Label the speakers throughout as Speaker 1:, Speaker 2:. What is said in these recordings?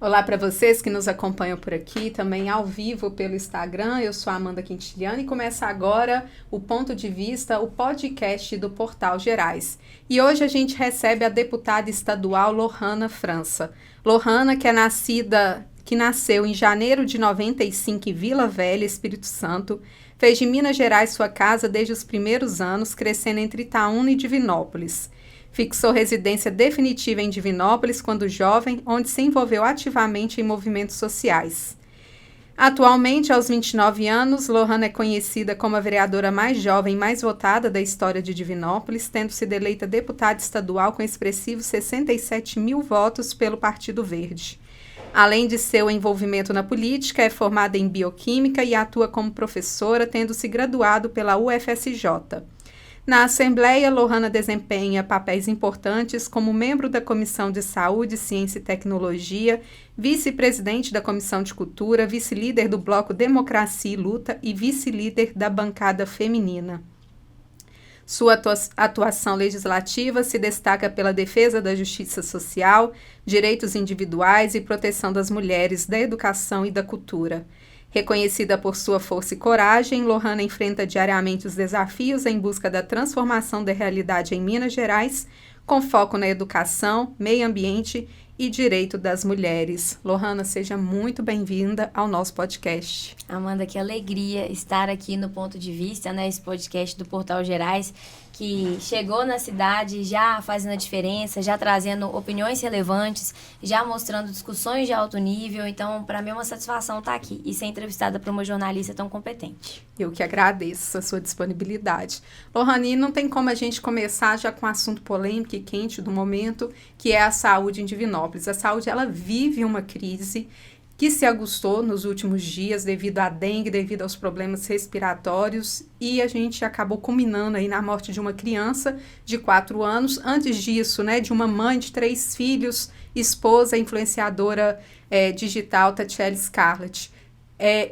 Speaker 1: Olá para vocês que nos acompanham por aqui, também ao vivo pelo Instagram. Eu sou a Amanda Quintiliano e começa agora o Ponto de Vista, o podcast do Portal Gerais. E hoje a gente recebe a deputada estadual Lohana França. Lohana, que nasceu em janeiro de 95 em Vila Velha, Espírito Santo, fez de Minas Gerais sua casa desde os primeiros anos, crescendo entre Itaúna e Divinópolis. Fixou residência definitiva em Divinópolis quando jovem, onde se envolveu ativamente em movimentos sociais. Atualmente, aos 29 anos, Lohana é conhecida como a vereadora mais jovem e mais votada da história de Divinópolis, tendo sido eleita deputada estadual com expressivos 67 mil votos pelo Partido Verde. Além de seu envolvimento na política, é formada em bioquímica e atua como professora, tendo se graduado pela UFSJ. Na Assembleia, Lohana desempenha papéis importantes como membro da Comissão de Saúde, Ciência e Tecnologia, vice-presidente da Comissão de Cultura, vice-líder do Bloco Democracia e Luta e vice-líder da bancada feminina. Sua atuação legislativa se destaca pela defesa da justiça social, direitos individuais e proteção das mulheres, da educação e da cultura. Reconhecida por sua força e coragem, Lohana enfrenta diariamente os desafios em busca da transformação da realidade em Minas Gerais, com foco na educação, meio ambiente e direito das mulheres. Lohana, seja muito bem-vinda ao nosso podcast.
Speaker 2: Amanda, que alegria estar aqui no Ponto de Vista, né? Esse podcast do Portal Gerais, que chegou na cidade já fazendo a diferença, já trazendo opiniões relevantes, já mostrando discussões de alto nível. Então, para mim é uma satisfação estar aqui e ser entrevistada por uma jornalista tão competente.
Speaker 1: Eu que agradeço a sua disponibilidade. Lohana, não tem como a gente começar já com um assunto polêmico e quente do momento, que é a saúde em Divinópolis. A saúde, ela vive uma crise que se aguçou nos últimos dias devido à dengue, devido aos problemas respiratórios, e a gente acabou culminando aí na morte de uma criança de 4 anos, antes disso, né, de uma mãe de 3 filhos, esposa, influenciadora digital, Tatiele Scarlett.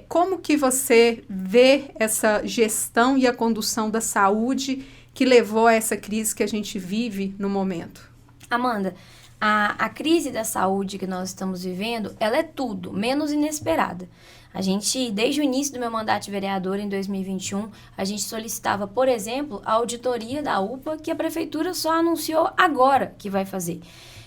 Speaker 1: Como que você vê essa gestão e a condução da saúde que levou a essa crise que a gente vive no momento?
Speaker 2: Amanda, a crise da saúde que nós estamos vivendo, ela é tudo, menos inesperada. A gente, desde o início do meu mandato de vereadora, em 2021, a gente solicitava, por exemplo, a auditoria da UPA, que a prefeitura só anunciou agora que vai fazer.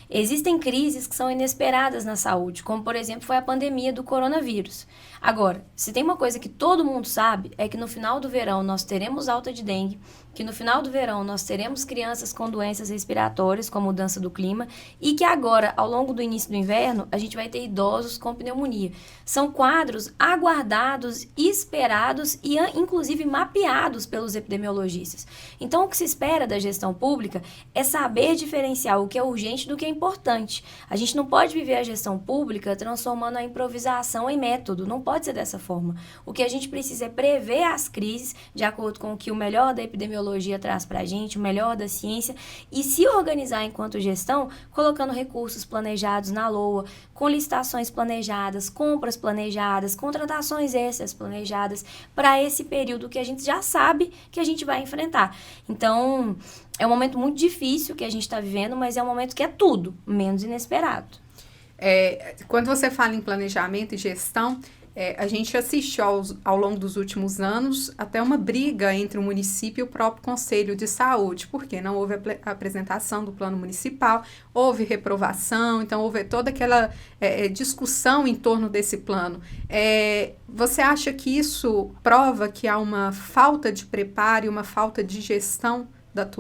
Speaker 2: Existem crises que são inesperadas na saúde, como, por exemplo, foi a pandemia do coronavírus. Agora, se tem uma coisa que todo mundo sabe, é que no final do verão nós teremos alta de dengue, que no final do verão nós teremos crianças com doenças respiratórias, com a mudança do clima, e que agora, ao longo do início do inverno, a gente vai ter idosos com pneumonia. São quadros aguardados, esperados e, inclusive, mapeados pelos epidemiologistas. Então, o que se espera da gestão pública é saber diferenciar o que é urgente do que é importante. A gente não pode viver a gestão pública transformando a improvisação em método, não pode ser dessa forma. O que a gente precisa é prever as crises de acordo com o que o melhor da epidemiologia traz para a gente, o melhor da ciência, e se organizar enquanto gestão, colocando recursos planejados na LOA, com licitações planejadas, compras planejadas, contratações extras planejadas para esse período que a gente já sabe que a gente vai enfrentar. Então, é um momento muito difícil que a gente está vivendo, mas é um momento que é tudo, menos inesperado.
Speaker 1: Quando você fala em planejamento e gestão, a gente assistiu ao longo dos últimos anos até uma briga entre o município e o próprio Conselho de Saúde, porque não houve a apresentação do plano municipal, houve reprovação, então houve toda aquela discussão em torno desse plano. Você acha que isso prova que há uma falta de preparo e uma falta de gestão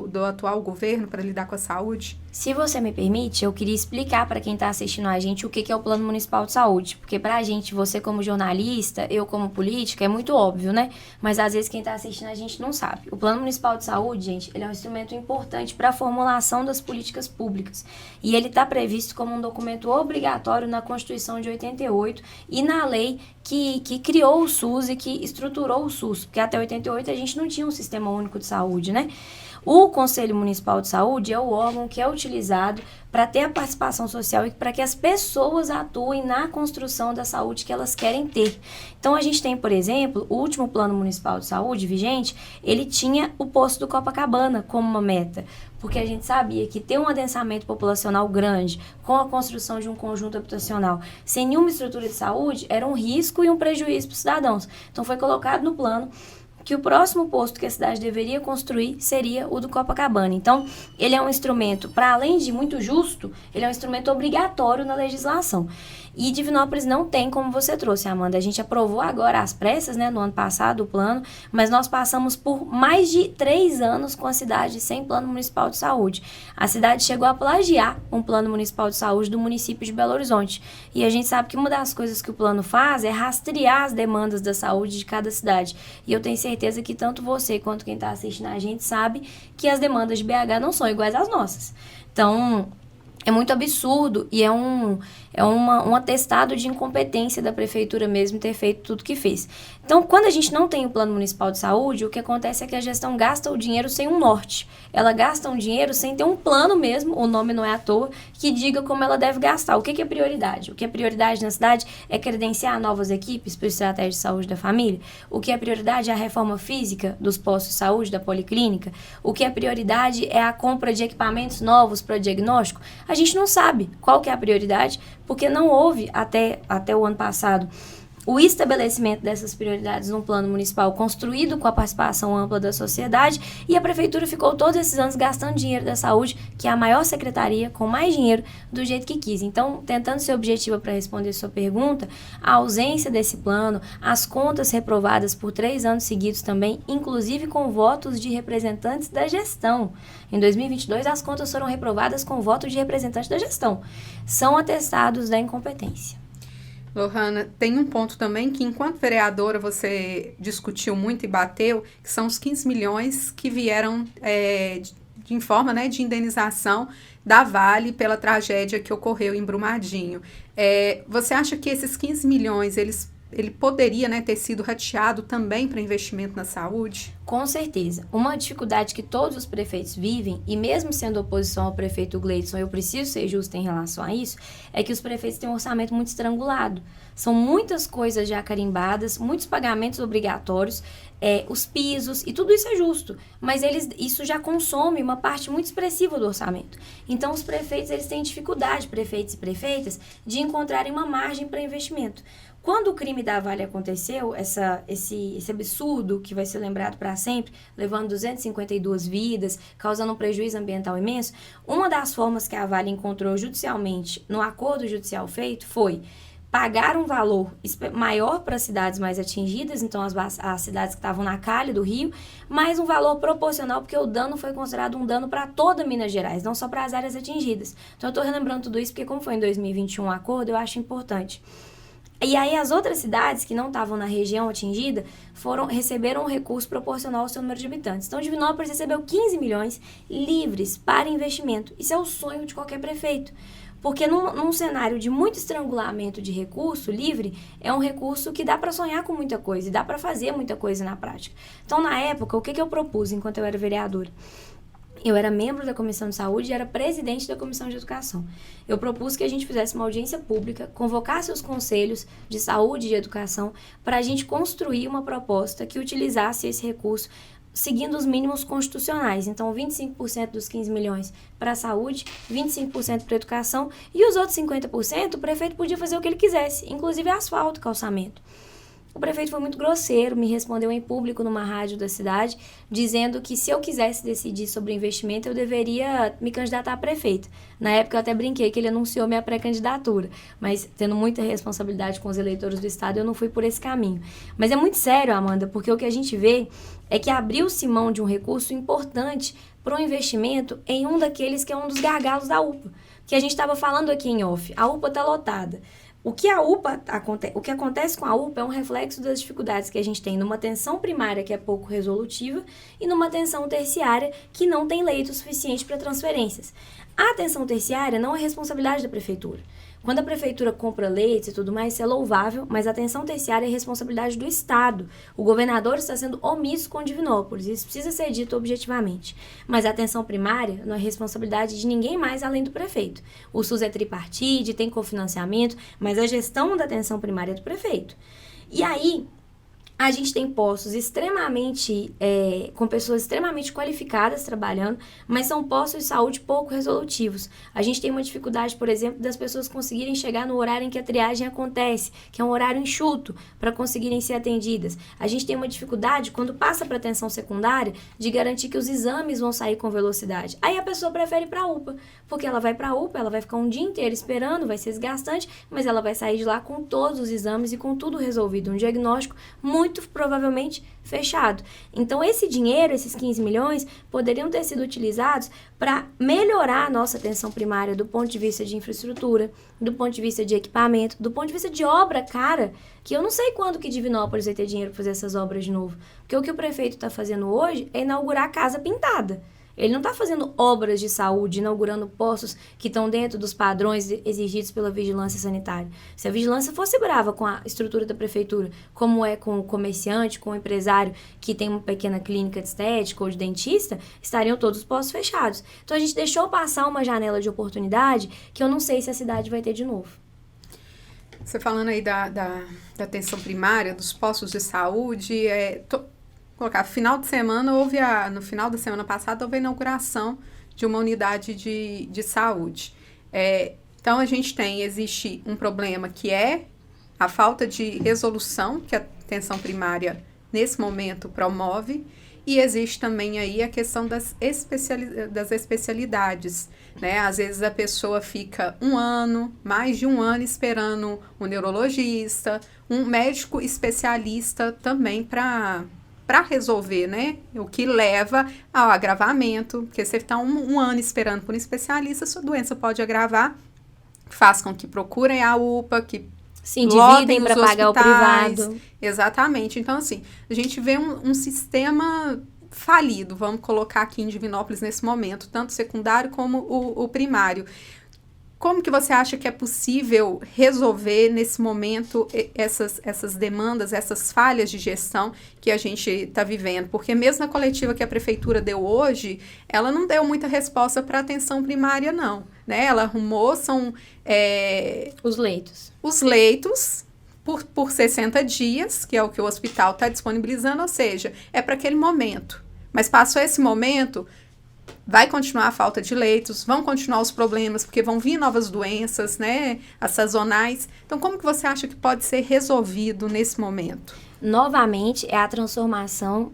Speaker 1: do atual governo para lidar com a saúde?
Speaker 2: Se você me permite, eu queria explicar para quem está assistindo a gente o que é o Plano Municipal de Saúde, porque para a gente, você como jornalista, eu como política, é muito óbvio, né? Mas às vezes quem está assistindo a gente não sabe. O Plano Municipal de Saúde, gente, ele é um instrumento importante para a formulação das políticas públicas e ele está previsto como um documento obrigatório na Constituição de 88 e na lei que criou o SUS e que estruturou o SUS, porque até 88 a gente não tinha um sistema único de saúde, né? O Conselho Municipal de Saúde é o órgão que é utilizado para ter a participação social e para que as pessoas atuem na construção da saúde que elas querem ter. Então, a gente tem, por exemplo, o último Plano Municipal de Saúde vigente, ele tinha o posto do Copacabana como uma meta, porque a gente sabia que ter um adensamento populacional grande, com a construção de um conjunto habitacional, sem nenhuma estrutura de saúde, era um risco e um prejuízo para os cidadãos. Então, foi colocado no plano que o próximo posto que a cidade deveria construir seria o do Copacabana. Então, ele é um instrumento, para além de muito justo, ele é um instrumento obrigatório na legislação. E Divinópolis não tem, como você trouxe, Amanda. A gente aprovou agora às pressas, né, no ano passado, o plano, mas nós passamos por mais de 3 anos com a cidade sem plano municipal de saúde. A cidade chegou a plagiar um plano municipal de saúde do município de Belo Horizonte. E a gente sabe que uma das coisas que o plano faz é rastrear as demandas da saúde de cada cidade. E eu tenho certeza que tanto você quanto quem está assistindo a gente sabe que as demandas de BH não são iguais às nossas. Então, é muito absurdo e é um atestado de incompetência da prefeitura mesmo ter feito tudo que fez. Então, quando a gente não tem o plano municipal de saúde, o que acontece é que a gestão gasta o dinheiro sem um norte. Ela gasta um dinheiro sem ter um plano mesmo, o nome não é à toa, que diga como ela deve gastar. O que é prioridade? O que é prioridade na cidade é credenciar novas equipes para a estratégia de saúde da família. O que é prioridade é a reforma física dos postos de saúde, da policlínica. O que é prioridade é a compra de equipamentos novos para diagnóstico. A gente não sabe qual que é a prioridade, porque não houve até o ano passado o estabelecimento dessas prioridades num plano municipal construído com a participação ampla da sociedade, e a prefeitura ficou todos esses anos gastando dinheiro da saúde, que é a maior secretaria com mais dinheiro, do jeito que quis. Então, tentando ser objetiva para responder sua pergunta, a ausência desse plano, as contas reprovadas por 3 anos seguidos também, inclusive com votos de representantes da gestão. Em 2022, as contas foram reprovadas com voto de representante da gestão. São atestados da incompetência.
Speaker 1: Lohana, tem um ponto também que, enquanto vereadora, você discutiu muito e bateu, que são os 15 milhões que vieram em forma, né, de indenização da Vale pela tragédia que ocorreu em Brumadinho. Você acha que esses 15 milhões, ele poderia, né, ter sido rateado também para investimento na saúde?
Speaker 2: Com certeza. Uma dificuldade que todos os prefeitos vivem, e mesmo sendo oposição ao prefeito Gleidson, eu preciso ser justa em relação a isso, é que os prefeitos têm um orçamento muito estrangulado. São muitas coisas já carimbadas, muitos pagamentos obrigatórios, os pisos, e tudo isso é justo, mas isso já consome uma parte muito expressiva do orçamento. Então, os prefeitos eles têm dificuldade, prefeitos e prefeitas, de encontrarem uma margem para investimento. Quando o crime da Vale aconteceu, esse absurdo que vai ser lembrado para sempre, levando 252 vidas, causando um prejuízo ambiental imenso, uma das formas que a Vale encontrou judicialmente, no acordo judicial feito, foi pagar um valor maior para as cidades mais atingidas, então as cidades que estavam na calha do rio, mas um valor proporcional, porque o dano foi considerado um dano para toda Minas Gerais, não só para as áreas atingidas. Então, eu estou relembrando tudo isso porque, como foi em 2021 o acordo, eu acho importante. E aí as outras cidades que não estavam na região atingida receberam um recurso proporcional ao seu número de habitantes. Então, Divinópolis recebeu 15 milhões livres para investimento. Isso é o sonho de qualquer prefeito. Porque num cenário de muito estrangulamento de recurso livre, é um recurso que dá para sonhar com muita coisa e dá para fazer muita coisa na prática. Então, na época, o que eu propus enquanto eu era vereadora? Eu era membro da Comissão de Saúde e era presidente da Comissão de Educação. Eu propus que a gente fizesse uma audiência pública, convocasse os conselhos de saúde e de educação para a gente construir uma proposta que utilizasse esse recurso seguindo os mínimos constitucionais. Então, 25% dos 15 milhões para a saúde, 25% para a educação e os outros 50% o prefeito podia fazer o que ele quisesse, inclusive asfalto, calçamento. O prefeito foi muito grosseiro, me respondeu em público numa rádio da cidade, dizendo que se eu quisesse decidir sobre investimento, eu deveria me candidatar a prefeito. Na época eu até brinquei que ele anunciou minha pré-candidatura, mas tendo muita responsabilidade com os eleitores do estado, eu não fui por esse caminho. Mas é muito sério, Amanda, porque o que a gente vê é que abriu-se mão de um recurso importante para um investimento em um daqueles que é um dos gargalos da UPA, que a gente estava falando aqui em off. A UPA está lotada. O que acontece com a UPA é um reflexo das dificuldades que a gente tem numa atenção primária que é pouco resolutiva e numa atenção terciária que não tem leito suficiente para transferências. A atenção terciária não é responsabilidade da prefeitura. Quando a prefeitura compra leitos e tudo mais, isso é louvável, mas a atenção terciária é responsabilidade do Estado. O governador está sendo omisso com Divinópolis, isso precisa ser dito objetivamente. Mas a atenção primária não é responsabilidade de ninguém mais além do prefeito. O SUS é tripartite, tem cofinanciamento, mas a gestão da atenção primária é do prefeito. E aí, a gente tem postos extremamente, com pessoas extremamente qualificadas trabalhando, mas são postos de saúde pouco resolutivos. A gente tem uma dificuldade, por exemplo, das pessoas conseguirem chegar no horário em que a triagem acontece, que é um horário enxuto, para conseguirem ser atendidas. A gente tem uma dificuldade, quando passa para atenção secundária, de garantir que os exames vão sair com velocidade. Aí a pessoa prefere ir para a UPA, porque ela vai para a UPA, ela vai ficar um dia inteiro esperando, vai ser desgastante, mas ela vai sair de lá com todos os exames e com tudo resolvido. Um diagnóstico muito provavelmente fechado. Então, esse dinheiro, esses 15 milhões, poderiam ter sido utilizados para melhorar a nossa atenção primária do ponto de vista de infraestrutura, do ponto de vista de equipamento, do ponto de vista de obra, cara, que eu não sei quando que Divinópolis vai ter dinheiro para fazer essas obras de novo. Porque o que o prefeito está fazendo hoje é inaugurar a casa pintada. Ele não está fazendo obras de saúde, inaugurando postos que estão dentro dos padrões exigidos pela vigilância sanitária. Se a vigilância fosse brava com a estrutura da prefeitura, como é com o comerciante, com o empresário que tem uma pequena clínica de estética ou de dentista, estariam todos os postos fechados. Então, a gente deixou passar uma janela de oportunidade que eu não sei se a cidade vai ter de novo.
Speaker 1: Você falando aí da atenção primária, dos postos de saúde, colocar, final de semana, no final da semana passada, houve a inauguração de uma unidade de saúde. Então, existe um problema que é a falta de resolução que a atenção primária, nesse momento, promove, e existe também aí a questão das especialidades, né? Às vezes a pessoa fica mais de um ano esperando um neurologista, um médico especialista também para resolver, né? O que leva ao agravamento, porque você está um ano esperando por um especialista, sua doença pode agravar, faz com que procurem a UPA, que
Speaker 2: se endividem para pagar o privado.
Speaker 1: Exatamente. Então, assim, a gente vê um sistema falido, vamos colocar aqui em Divinópolis nesse momento, tanto secundário como o primário. Como que você acha que é possível resolver, nesse momento, essas demandas, essas falhas de gestão que a gente está vivendo? Porque mesmo na coletiva que a prefeitura deu hoje, ela não deu muita resposta para a atenção primária, não. Né? Ela arrumou,
Speaker 2: os leitos.
Speaker 1: Os leitos por 60 dias, que é o que o hospital está disponibilizando, ou seja, é para aquele momento. Mas passou esse momento, vai continuar a falta de leitos, vão continuar os problemas, porque vão vir novas doenças, né, as sazonais. Então, como que você acha que pode ser resolvido nesse momento?
Speaker 2: Novamente, é a transformação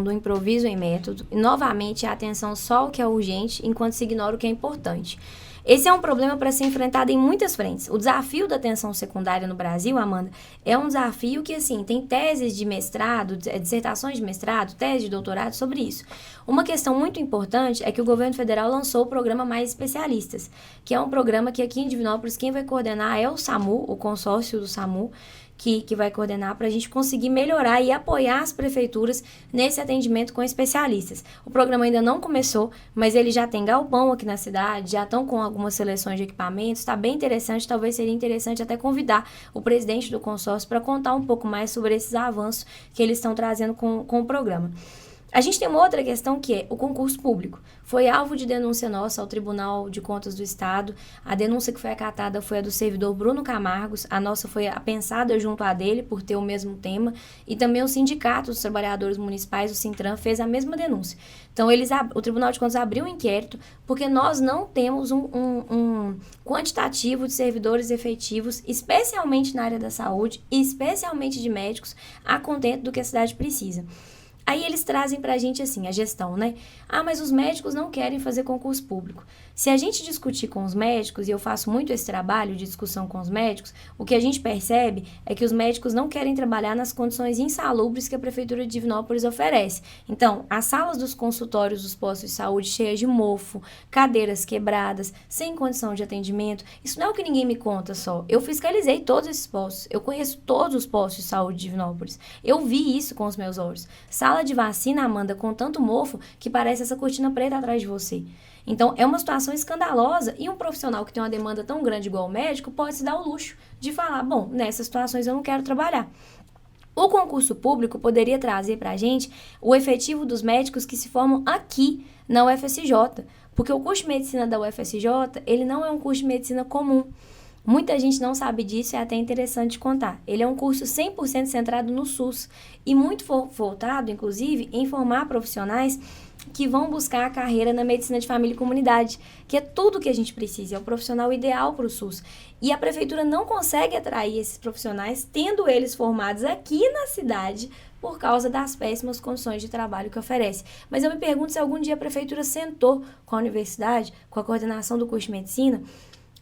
Speaker 2: do improviso em método. E, novamente, é a atenção só ao que é urgente, enquanto se ignora o que é importante. Esse é um problema para ser enfrentado em muitas frentes. O desafio da atenção secundária no Brasil, Amanda, é um desafio que, assim, tem teses de mestrado, dissertações de mestrado, tese de doutorado sobre isso. Uma questão muito importante é que o governo federal lançou o programa Mais Especialistas, que é um programa que aqui em Divinópolis quem vai coordenar é o SAMU, o consórcio do SAMU, que vai coordenar para a gente conseguir melhorar e apoiar as prefeituras nesse atendimento com especialistas. O programa ainda não começou, mas ele já tem galpão aqui na cidade, já estão com algumas seleções de equipamentos, está bem interessante, talvez seria interessante até convidar o presidente do consórcio para contar um pouco mais sobre esses avanços que eles estão trazendo com o programa. A gente tem uma outra questão que é o concurso público. Foi alvo de denúncia nossa ao Tribunal de Contas do Estado. A denúncia que foi acatada foi a do servidor Bruno Camargos. A nossa foi pensada junto à dele por ter o mesmo tema. E também o Sindicato dos Trabalhadores Municipais, o Sintran, fez a mesma denúncia. Então, o Tribunal de Contas abriu um inquérito porque nós não temos um quantitativo de servidores efetivos, especialmente na área da saúde e especialmente de médicos, a contento do que a cidade precisa. Aí eles trazem pra gente assim, a gestão, né? Ah, mas os médicos não querem fazer concurso público. Se a gente discutir com os médicos, e eu faço muito esse trabalho de discussão com os médicos, o que a gente percebe é que os médicos não querem trabalhar nas condições insalubres que a Prefeitura de Divinópolis oferece. Então, as salas dos consultórios dos postos de saúde cheias de mofo, cadeiras quebradas, sem condição de atendimento, isso não é o que ninguém me conta só. Eu fiscalizei todos esses postos, eu conheço todos os postos de saúde de Divinópolis. Eu vi isso com os meus olhos. Sala de vacina, Amanda, com tanto mofo que parece essa cortina preta atrás de você. Então, é uma situação escandalosa e um profissional que tem uma demanda tão grande igual o médico pode se dar o luxo de falar, bom, nessas situações eu não quero trabalhar. O concurso público poderia trazer para a gente o efetivo dos médicos que se formam aqui na UFSJ, porque o curso de medicina da UFSJ, ele não é um curso de medicina comum. Muita gente não sabe disso, é até interessante contar. Ele é um curso 100% centrado no SUS e muito voltado, inclusive, em formar profissionais que vão buscar a carreira na medicina de família e comunidade, que é tudo que a gente precisa, é o profissional ideal para o SUS. E a prefeitura não consegue atrair esses profissionais, tendo eles formados aqui na cidade, por causa das péssimas condições de trabalho que oferece. Mas eu me pergunto se algum dia a prefeitura sentou com a universidade, com a coordenação do curso de medicina,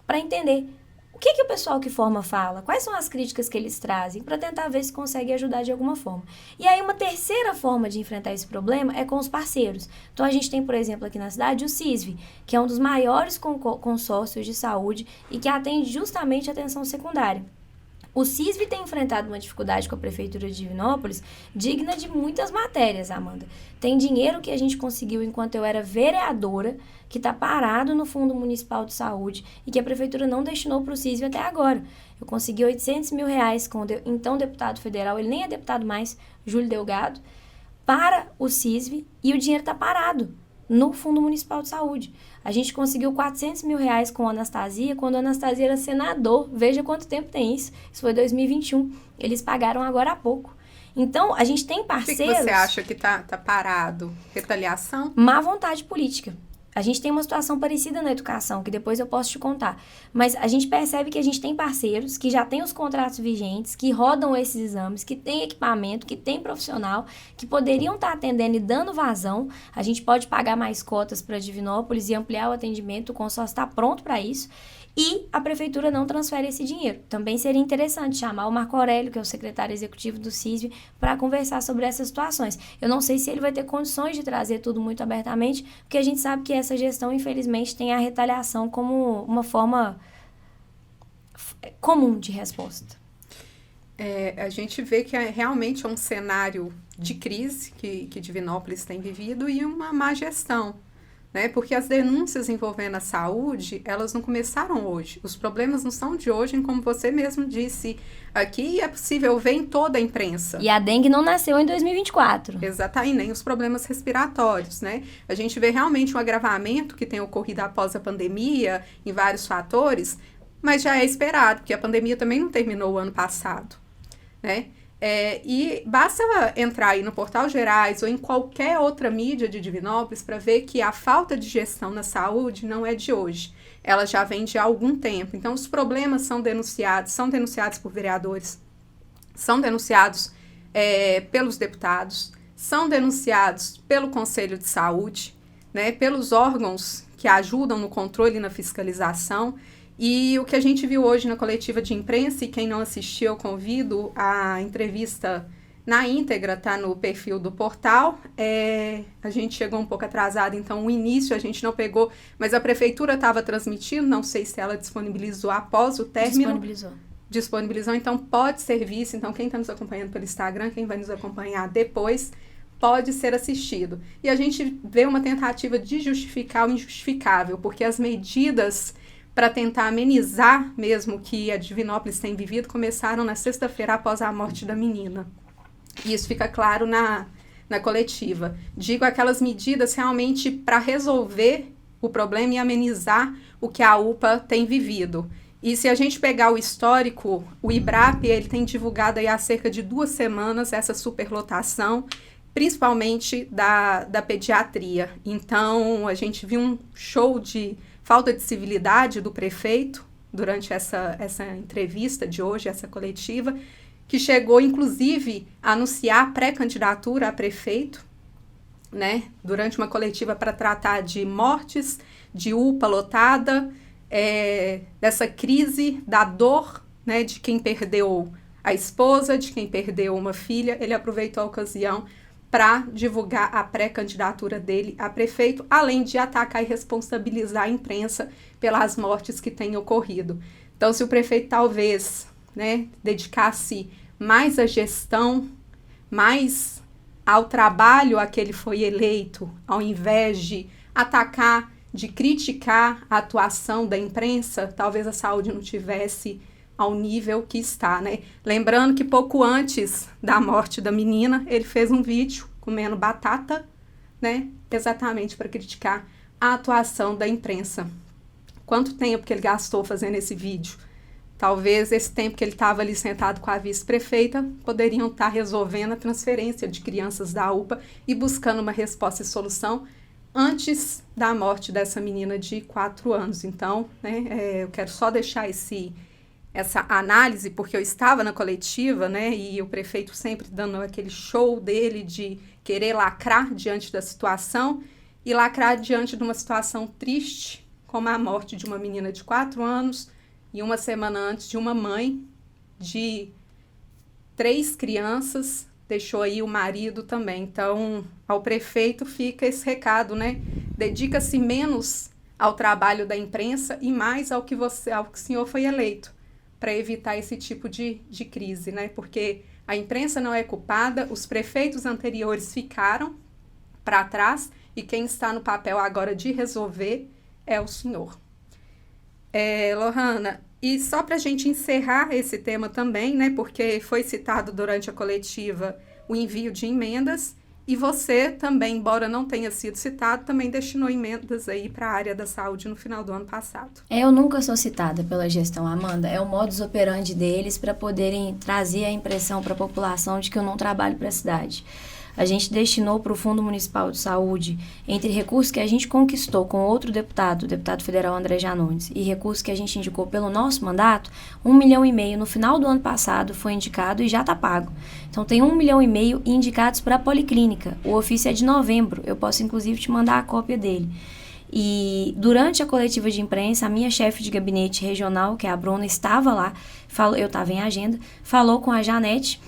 Speaker 2: para entender o que o pessoal que forma fala, quais são as críticas que eles trazem, para tentar ver se consegue ajudar de alguma forma. E aí, uma terceira forma de enfrentar esse problema é com os parceiros. Então, a gente tem, por exemplo, aqui na cidade, o CISV, que é um dos maiores consórcios de saúde e que atende justamente a atenção secundária. O CISV tem enfrentado uma dificuldade com a Prefeitura de Divinópolis digna de muitas matérias, Amanda. Tem dinheiro que a gente conseguiu enquanto eu era vereadora, que está parado no Fundo Municipal de Saúde e que a Prefeitura não destinou para o CISV até agora. Eu consegui R$800 mil com o então deputado federal, ele nem é deputado mais, Júlio Delgado, para o CISV e o dinheiro está parado no Fundo Municipal de Saúde. A gente conseguiu R$400 mil com a Anastasia, quando a Anastasia era senador. Veja quanto tempo tem isso. Isso foi 2021. Eles pagaram agora há pouco. Então, a gente tem parceiros...
Speaker 1: Por que você acha que tá parado? Retaliação?
Speaker 2: Má vontade política. A gente tem uma situação parecida na educação, que depois eu posso te contar. Mas a gente percebe que a gente tem parceiros que já têm os contratos vigentes, que rodam esses exames, que têm equipamento, que têm profissional, que poderiam estar atendendo e dando vazão. A gente pode pagar mais cotas para Divinópolis e ampliar o atendimento, o consórcio está pronto para isso. E a prefeitura não transfere esse dinheiro. Também seria interessante chamar o Marco Aurélio, que é o secretário executivo do CISV, para conversar sobre essas situações. Eu não sei se ele vai ter condições de trazer tudo muito abertamente, porque a gente sabe que essa gestão, infelizmente, tem a retaliação como uma forma comum de resposta.
Speaker 1: A gente vê que realmente é um cenário de crise que Divinópolis tem vivido e uma má gestão. Né? Porque as denúncias envolvendo a saúde, elas não começaram hoje. Os problemas não são de hoje, como você mesmo disse aqui, é possível ver em toda a imprensa.
Speaker 2: E a dengue não nasceu em 2024.
Speaker 1: Exatamente, nem os problemas respiratórios, né? A gente vê realmente um agravamento que tem ocorrido após a pandemia, em vários fatores, mas já é esperado, porque a pandemia também não terminou o ano passado, né? E basta entrar aí no Portal Gerais ou em qualquer outra mídia de Divinópolis para ver que a falta de gestão na saúde não é de hoje. Ela já vem de algum tempo. Então, os problemas são denunciados por vereadores, são denunciados pelos deputados, são denunciados pelo Conselho de Saúde, né, pelos órgãos que ajudam no controle e na fiscalização. E o que a gente viu hoje na coletiva de imprensa, e quem não assistiu, eu convido, a entrevista na íntegra, tá no perfil do portal. A gente chegou um pouco atrasado, então o início a gente não pegou, mas a prefeitura estava transmitindo, não sei se ela disponibilizou após o término. Disponibilizou, então pode ser visto. Então quem está nos acompanhando pelo Instagram, quem vai nos acompanhar depois, pode ser assistido. E a gente vê uma tentativa de justificar o injustificável, porque as medidas para tentar amenizar mesmo o que a Divinópolis tem vivido, começaram na sexta-feira após a morte da menina. E isso fica claro na coletiva. Digo aquelas medidas realmente para resolver o problema e amenizar o que a UPA tem vivido. E se a gente pegar o histórico, o IBRAP, ele tem divulgado aí há cerca de 2 semanas essa superlotação, principalmente da pediatria. Então, a gente viu um show de falta de civilidade do prefeito durante essa entrevista de hoje, essa coletiva, que chegou, inclusive, a anunciar pré-candidatura a prefeito, né, durante uma coletiva para tratar de mortes, de UPA lotada, dessa crise, da dor, né, de quem perdeu a esposa, de quem perdeu uma filha. Ele aproveitou a ocasião para divulgar a pré-candidatura dele a prefeito, além de atacar e responsabilizar a imprensa pelas mortes que têm ocorrido. Então, se o prefeito talvez, né, dedicasse mais à gestão, mais ao trabalho a que ele foi eleito, ao invés de atacar de criticar a atuação da imprensa, talvez a saúde não tivesse ao nível que está, né? Lembrando que pouco antes da morte da menina, ele fez um vídeo comendo batata, né? Exatamente para criticar a atuação da imprensa. Quanto tempo que ele gastou fazendo esse vídeo? Talvez esse tempo que ele estava ali sentado com a vice-prefeita, poderiam estar resolvendo a transferência de crianças da UPA e buscando uma resposta e solução antes da morte dessa menina de 4 anos. Então, né, eu quero só deixar essa análise, porque eu estava na coletiva, né, e o prefeito sempre dando aquele show dele de querer lacrar diante da situação e lacrar diante de uma situação triste, como a morte de uma menina de 4 anos e uma semana antes de uma mãe de 3 crianças, deixou aí o marido também. Então, ao prefeito fica esse recado, né? Dedica-se menos ao trabalho da imprensa e mais ao que o senhor foi eleito, para evitar esse tipo de crise, né? Porque a imprensa não é culpada, os prefeitos anteriores ficaram para trás e quem está no papel agora de resolver é o senhor. Lohana, e só para a gente encerrar esse tema também, né? Porque foi citado durante a coletiva o envio de emendas e você também, embora não tenha sido citado, também destinou emendas aí para a área da saúde no final do ano passado.
Speaker 2: Eu nunca sou citada pela gestão, Amanda. É o modus operandi deles para poderem trazer a impressão para a população de que eu não trabalho para a cidade. A gente destinou para o Fundo Municipal de Saúde, entre recursos que a gente conquistou com outro deputado, o deputado federal André Janones, e recursos que a gente indicou pelo nosso mandato, 1,5 milhão no final do ano passado foi indicado e já está pago. Então tem 1,5 milhão indicados para a Policlínica. O ofício é de novembro, eu posso inclusive te mandar a cópia dele. E durante a coletiva de imprensa, a minha chefe de gabinete regional, que é a Bruna, estava lá, eu estava em agenda, falou com a Janete,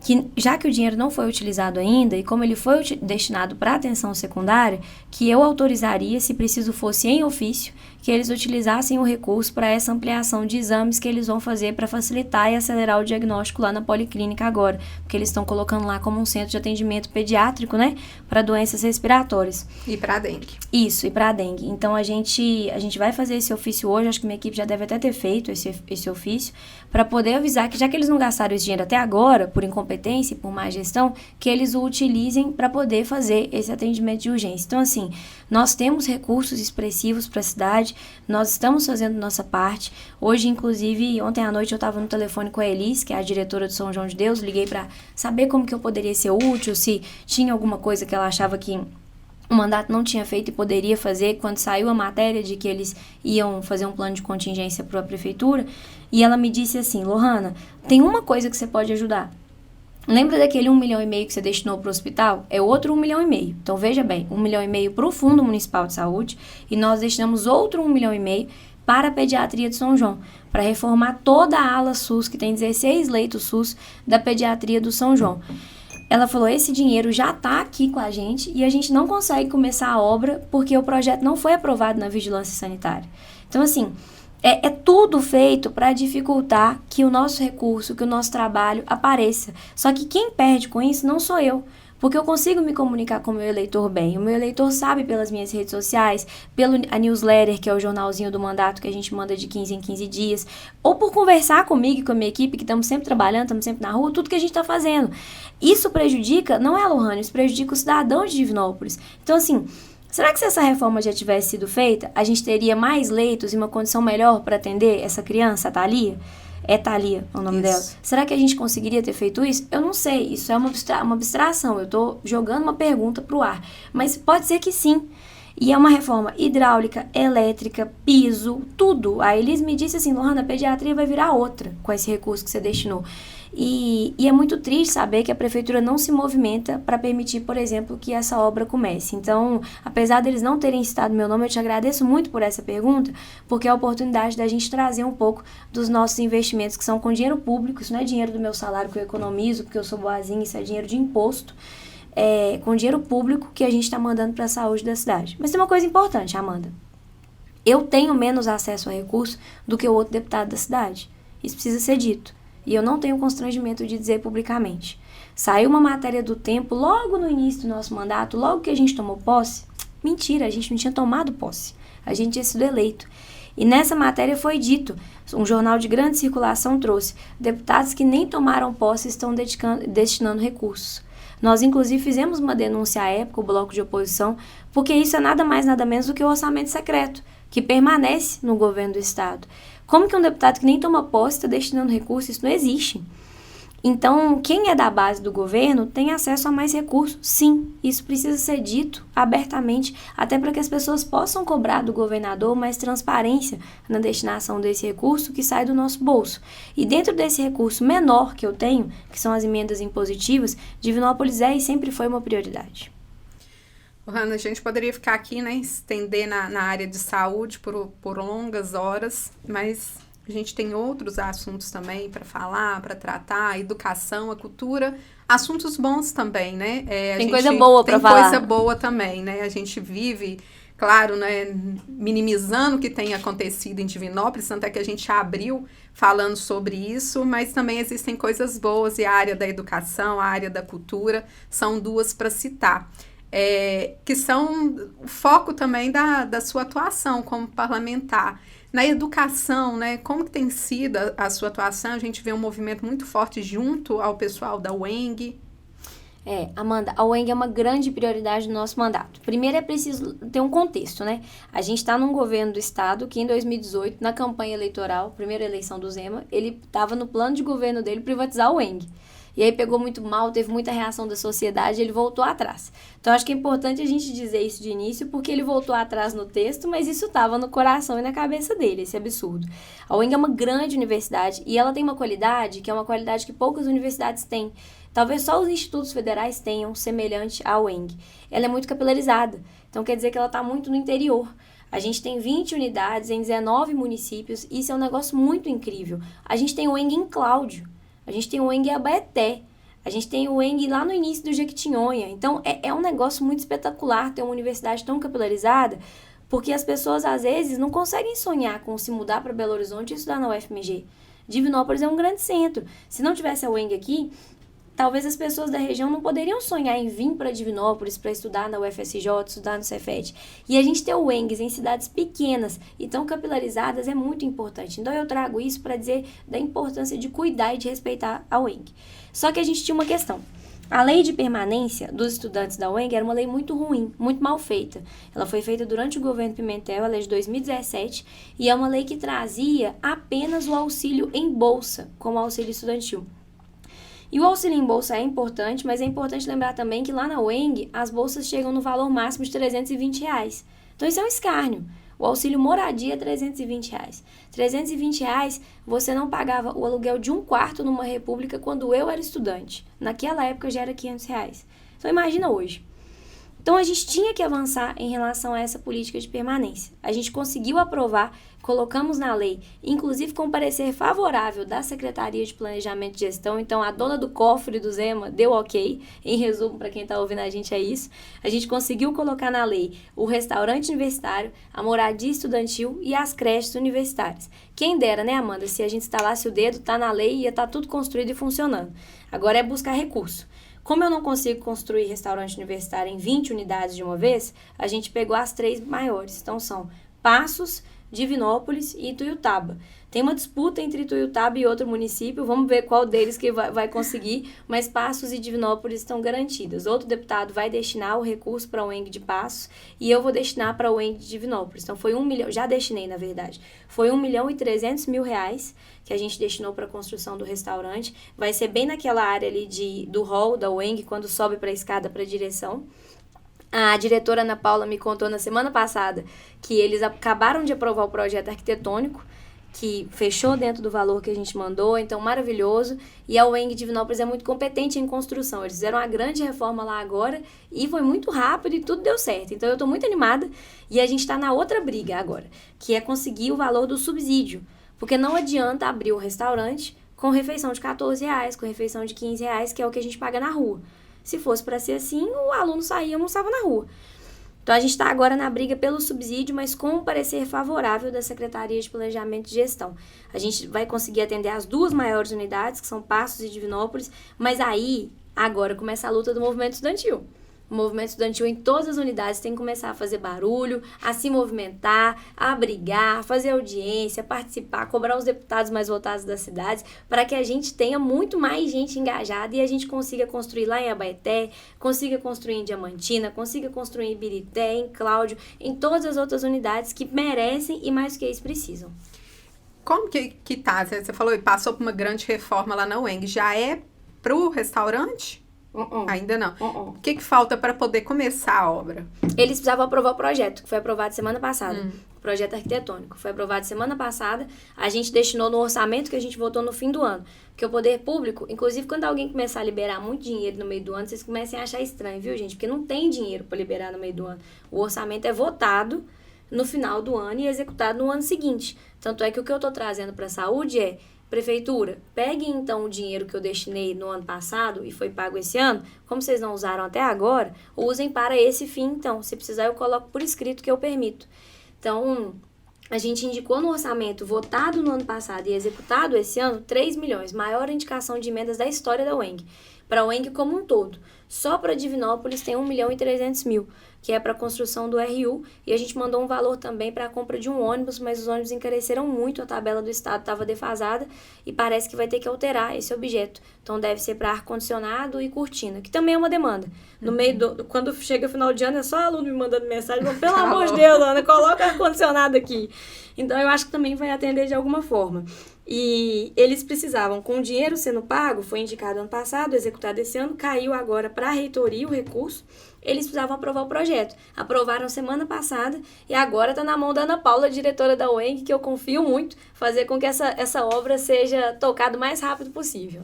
Speaker 2: que já que o dinheiro não foi utilizado ainda e como ele foi destinado para atenção secundária, que eu autorizaria, se preciso fosse em ofício, que eles utilizassem o recurso para essa ampliação de exames que eles vão fazer para facilitar e acelerar o diagnóstico lá na Policlínica agora, porque eles estão colocando lá como um centro de atendimento pediátrico, né, para doenças respiratórias.
Speaker 1: E para dengue.
Speaker 2: Isso, e para dengue. Então a gente vai fazer esse ofício hoje, acho que minha equipe já deve até ter feito esse ofício, para poder avisar que já que eles não gastaram esse dinheiro até agora, por incompetência e por má gestão, que eles o utilizem para poder fazer esse atendimento de urgência. Então assim, nós temos recursos expressivos para a cidade, nós estamos fazendo nossa parte. Hoje, inclusive, ontem à noite eu estava no telefone com a Elis, que é a diretora do São João de Deus, liguei para saber como que eu poderia ser útil, se tinha alguma coisa que ela achava que o mandato não tinha feito e poderia fazer, quando saiu a matéria de que eles iam fazer um plano de contingência para a prefeitura, e ela me disse assim: Lohana, tem uma coisa que você pode ajudar. Lembra daquele 1,5 milhão que você destinou para o hospital? É outro 1,5 milhão. Então, veja bem, 1,5 milhão para o Fundo Municipal de Saúde e nós destinamos outro 1,5 milhão para a pediatria de São João, para reformar toda a ala SUS, que tem 16 leitos SUS da pediatria do São João. Ela falou, esse dinheiro já está aqui com a gente e a gente não consegue começar a obra porque o projeto não foi aprovado na vigilância sanitária. Então, assim, é tudo feito para dificultar que o nosso recurso, que o nosso trabalho apareça. Só que quem perde com isso não sou eu, porque eu consigo me comunicar com o meu eleitor bem. O meu eleitor sabe pelas minhas redes sociais, a newsletter, que é o jornalzinho do mandato que a gente manda de 15 em 15 dias, ou por conversar comigo e com a minha equipe, que estamos sempre trabalhando, estamos sempre na rua, tudo que a gente está fazendo. Isso prejudica, não é a Lohana, isso prejudica o cidadão de Divinópolis. Então, assim, será que se essa reforma já tivesse sido feita, a gente teria mais leitos e uma condição melhor para atender essa criança, a Thalia? É Thalia o nome dela. Será que a gente conseguiria ter feito isso? Eu não sei, isso é uma abstração, eu estou jogando uma pergunta para o ar. Mas pode ser que sim. E é uma reforma hidráulica, elétrica, piso, tudo. A Elis me disse assim, Lohana, a pediatria vai virar outra com esse recurso que você destinou. E é muito triste saber que a prefeitura não se movimenta para permitir, por exemplo, que essa obra comece. Então, apesar deles não terem citado meu nome, eu te agradeço muito por essa pergunta, porque é a oportunidade da gente trazer um pouco dos nossos investimentos, que são com dinheiro público. Isso não é dinheiro do meu salário que eu economizo, porque eu sou boazinha, isso é dinheiro de imposto. Com dinheiro público que a gente está mandando para a saúde da cidade. Mas tem uma coisa importante, Amanda. Eu tenho menos acesso a recursos do que o outro deputado da cidade. Isso precisa ser dito. E eu não tenho constrangimento de dizer publicamente. Saiu uma matéria do Tempo logo no início do nosso mandato, logo que a gente tomou posse. Mentira, a gente não tinha tomado posse. a gente tinha sido eleito. E nessa matéria foi dito, um jornal de grande circulação trouxe, deputados que nem tomaram posse estão destinando recursos. Nós, inclusive, fizemos uma denúncia à época, o bloco de oposição, porque isso é nada mais, nada menos do que o orçamento secreto, que permanece no governo do Estado. Como que um deputado que nem toma posse está destinando recursos? Isso não existe. Então, quem é da base do governo tem acesso a mais recursos. Sim, isso precisa ser dito abertamente, até para que as pessoas possam cobrar do governador mais transparência na destinação desse recurso que sai do nosso bolso. E dentro desse recurso menor que eu tenho, que são as emendas impositivas, Divinópolis é e sempre foi uma prioridade.
Speaker 1: Hanna, a gente poderia ficar aqui, né, estender na área de saúde por longas horas, mas a gente tem outros assuntos também para falar, para tratar, a educação, a cultura, assuntos bons também, né?
Speaker 2: Tem coisa boa para falar.
Speaker 1: Tem coisa boa também, né? A gente vive, claro, né, minimizando o que tem acontecido em Divinópolis, tanto é que a gente abriu falando sobre isso, mas também existem coisas boas e a área da educação, a área da cultura, são duas para citar. Que são o foco também da sua atuação como parlamentar. Na educação, né, como que tem sido a sua atuação? A gente vê um movimento muito forte junto ao pessoal da UENG.
Speaker 2: Amanda, a UENG é uma grande prioridade do nosso mandato. Primeiro é preciso ter um contexto, né? A gente está num governo do Estado que em 2018, na campanha eleitoral, primeira eleição do Zema, ele estava no plano de governo dele privatizar a UENG. E aí pegou muito mal, teve muita reação da sociedade, ele voltou atrás. Então, acho que é importante a gente dizer isso de início, porque ele voltou atrás no texto, mas isso estava no coração e na cabeça dele, esse absurdo. A UENG é uma grande universidade e ela tem uma qualidade, que é uma qualidade que poucas universidades têm. Talvez só os institutos federais tenham, semelhante à UENG. Ela é muito capilarizada, então quer dizer que ela está muito no interior. A gente tem 20 unidades em 19 municípios, e isso é um negócio muito incrível. A gente tem UENG em Cláudio. A gente tem o UENG em Abaeté, a gente tem o UENG lá no início do Jequitinhonha. Então, é um negócio muito espetacular ter uma universidade tão capilarizada, porque as pessoas, às vezes, não conseguem sonhar com se mudar para Belo Horizonte e estudar na UFMG. Divinópolis é um grande centro. Se não tivesse a UENG aqui, talvez as pessoas da região não poderiam sonhar em vir para Divinópolis para estudar na UFSJ, estudar no Cefet. E a gente ter UENGs em cidades pequenas e tão capilarizadas é muito importante. Então eu trago isso para dizer da importância de cuidar e de respeitar a UENG. Só que a gente tinha uma questão. A lei de permanência dos estudantes da UENG era uma lei muito ruim, muito mal feita. Ela foi feita durante o governo Pimentel, ela é de 2017, e é uma lei que trazia apenas o auxílio em bolsa, como auxílio estudantil. E o auxílio em bolsa é importante, mas é importante lembrar também que lá na UENG as bolsas chegam no valor máximo de R$320. Então isso é um escárnio. O auxílio moradia é R$320. R$320 você não pagava o aluguel de um quarto numa república quando eu era estudante. Naquela época já era R$500. Então imagina hoje. Então a gente tinha que avançar em relação a essa política de permanência. A gente conseguiu aprovar, colocamos na lei, inclusive com parecer favorável da Secretaria de Planejamento e Gestão. Então a dona do cofre do Zema deu ok. Em resumo, para quem está ouvindo a gente é isso. A gente conseguiu colocar na lei o restaurante universitário, a moradia estudantil e as creches universitárias. Quem dera, né, Amanda? Se a gente instalasse o dedo, tá na lei e ia estar tudo construído e funcionando. Agora é buscar recurso. Como eu não consigo construir restaurante universitário em 20 unidades de uma vez, a gente pegou as 3 maiores. Então, são Passos, Divinópolis e Ituiutaba. Tem uma disputa entre Ituiutaba e outro município, vamos ver qual deles que vai conseguir, mas Passos e Divinópolis estão garantidas. Outro deputado vai destinar o recurso para o UENG de Passos e eu vou destinar para o UENG de Divinópolis. Então, foi 1 milhão, já destinei, na verdade, foi R$1.300.000 que a gente destinou para a construção do restaurante. Vai ser bem naquela área ali do hall da UENG, quando sobe para a escada para a direção. A diretora Ana Paula me contou na semana passada que eles acabaram de aprovar o projeto arquitetônico, que fechou dentro do valor que a gente mandou, então maravilhoso. E a UENG de Divinópolis é muito competente em construção. Eles fizeram uma grande reforma lá agora e foi muito rápido e tudo deu certo. Então eu estou muito animada e a gente está na outra briga agora, que é conseguir o valor do subsídio. Porque não adianta abrir o restaurante com refeição de R$14, com refeição de R$15, que é o que a gente paga na rua. Se fosse para ser assim, o aluno saía e almoçava na rua. Então, a gente está agora na briga pelo subsídio, mas com um parecer favorável da Secretaria de Planejamento e Gestão. A gente vai conseguir atender as 2 maiores unidades, que são Passos e Divinópolis, mas aí, agora, começa a luta do movimento estudantil. O movimento estudantil em todas as unidades tem que começar a fazer barulho, a se movimentar, a brigar, fazer audiência, participar, cobrar os deputados mais votados das cidades, para que a gente tenha muito mais gente engajada e a gente consiga construir lá em Abaeté, consiga construir em Diamantina, consiga construir em Ibirité, em Cláudio, em todas as outras unidades que merecem e mais que isso precisam.
Speaker 1: Como que tá? Você falou e passou por uma grande reforma lá na UENG. Já é pro restaurante? Ainda não. O que falta para poder começar a obra?
Speaker 2: Eles precisavam aprovar o projeto, que foi aprovado semana passada. O projeto arquitetônico. Foi aprovado semana passada. A gente destinou no orçamento que a gente votou no fim do ano. Porque o poder público, inclusive quando alguém começar a liberar muito dinheiro no meio do ano, vocês comecem a achar estranho, viu, gente? Porque não tem dinheiro para liberar no meio do ano. O orçamento é votado no final do ano e executado no ano seguinte. Tanto é que o que eu estou trazendo para a saúde é: prefeitura, peguem então o dinheiro que eu destinei no ano passado e foi pago esse ano, como vocês não usaram até agora, usem para esse fim então. Se precisar, eu coloco por escrito que eu permito. Então, a gente indicou no orçamento votado no ano passado e executado esse ano 3 milhões, maior indicação de emendas da história da UENG, para a UENG como um todo. Só para Divinópolis tem 1.300.000, que é para a construção do RU, e a gente mandou um valor também para a compra de um ônibus, mas os ônibus encareceram muito, a tabela do estado estava defasada e parece que vai ter que alterar esse objeto. Então deve ser para ar-condicionado e cortina, que também é uma demanda. No meio quando chega o final de ano, é só aluno me mandando mensagem, pelo amor de Deus, Ana, coloca ar-condicionado aqui. Então eu acho que também vai atender de alguma forma. E eles precisavam, com o dinheiro sendo pago, foi indicado ano passado, executado esse ano, caiu agora para a reitoria o recurso, eles precisavam aprovar o projeto. Aprovaram semana passada e agora está na mão da Ana Paula, diretora da UENG, que eu confio muito, fazer com que essa obra seja tocada o mais rápido possível.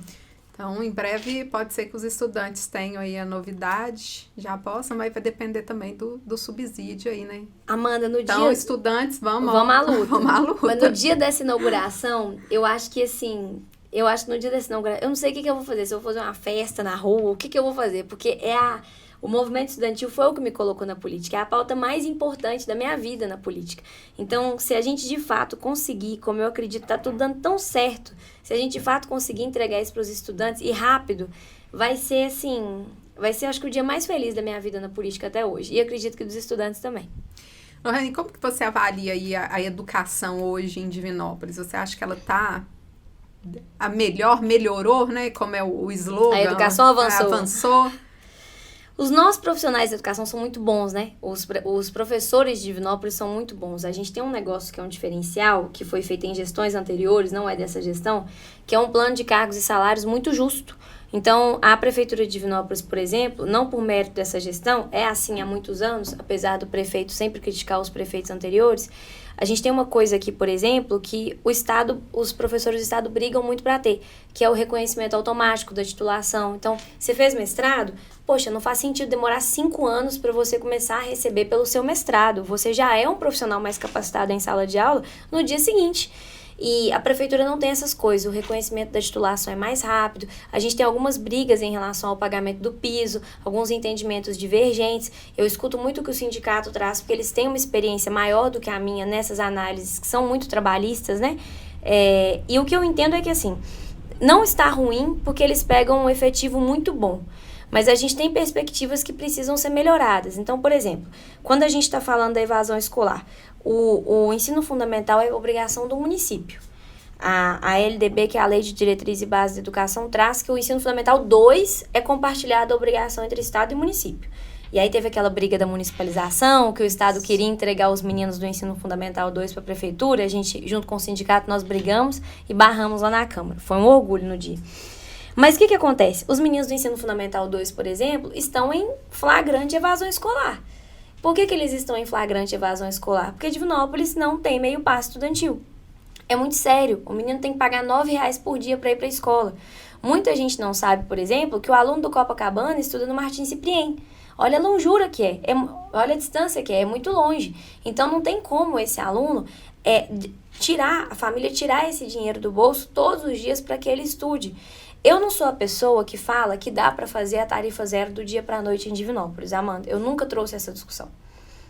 Speaker 1: Então, em breve, pode ser que os estudantes tenham aí a novidade, já possam, mas vai depender também do subsídio aí, né?
Speaker 2: Amanda, no
Speaker 1: então,
Speaker 2: dia...
Speaker 1: estudantes, vamos
Speaker 2: à luta.
Speaker 1: Vamos à luta.
Speaker 2: Mas no dia dessa inauguração, eu acho que no dia dessa inauguração, eu não sei o que eu vou fazer, se eu vou fazer uma festa na rua, o que eu vou fazer, porque o movimento estudantil foi o que me colocou na política, é a pauta mais importante da minha vida na política. Então, se a gente de fato conseguir, como eu acredito, está tudo dando tão certo, se a gente de fato conseguir entregar isso para os estudantes e rápido, vai ser acho que o dia mais feliz da minha vida na política até hoje. E acredito que dos estudantes também.
Speaker 1: Lohane, como que você avalia aí a educação hoje em Divinópolis? Você acha que ela melhorou, né? Como é o slogan?
Speaker 2: A educação
Speaker 1: avançou.
Speaker 2: Os nossos profissionais de educação são muito bons, né? Os professores de Divinópolis são muito bons. A gente tem um negócio que é um diferencial, que foi feito em gestões anteriores, não é dessa gestão, que é um plano de cargos e salários muito justo. Então, a Prefeitura de Divinópolis, por exemplo, não por mérito dessa gestão, é assim há muitos anos, apesar do prefeito sempre criticar os prefeitos anteriores. A gente tem uma coisa aqui, por exemplo, que os professores do Estado brigam muito para ter, que é o reconhecimento automático da titulação. Então, você fez mestrado? Poxa, não faz sentido demorar 5 anos para você começar a receber pelo seu mestrado. Você já é um profissional mais capacitado em sala de aula no dia seguinte. E a prefeitura não tem essas coisas, o reconhecimento da titulação é mais rápido, a gente tem algumas brigas em relação ao pagamento do piso, alguns entendimentos divergentes. Eu escuto muito o que o sindicato traz, porque eles têm uma experiência maior do que a minha nessas análises, que são muito trabalhistas, né? E o que eu entendo é que, assim, não está ruim, porque eles pegam um efetivo muito bom. Mas a gente tem perspectivas que precisam ser melhoradas. Então, por exemplo, quando a gente está falando da evasão escolar, o ensino fundamental é obrigação do município. A LDB, que é a Lei de Diretriz e Base da Educação, traz que o ensino fundamental 2 é compartilhada a obrigação entre Estado e município. E aí teve aquela briga da municipalização, que o Estado queria entregar os meninos do ensino fundamental 2 para a prefeitura. A gente, junto com o sindicato, nós brigamos e barramos lá na Câmara. Foi um orgulho no dia. Mas o que acontece? Os meninos do ensino fundamental 2, por exemplo, estão em flagrante evasão escolar. Por que eles estão em flagrante evasão escolar? Porque Divinópolis não tem meio passe estudantil. É muito sério. O menino tem que pagar R$9 por dia para ir para a escola. Muita gente não sabe, por exemplo, que o aluno do Copacabana estuda no Martim Ciprien. Olha a longura que olha a distância que é muito longe. Então não tem como esse aluno a família tirar esse dinheiro do bolso todos os dias para que ele estude. Eu não sou a pessoa que fala que dá para fazer a tarifa zero do dia para a noite em Divinópolis, Amanda. Eu nunca trouxe essa discussão.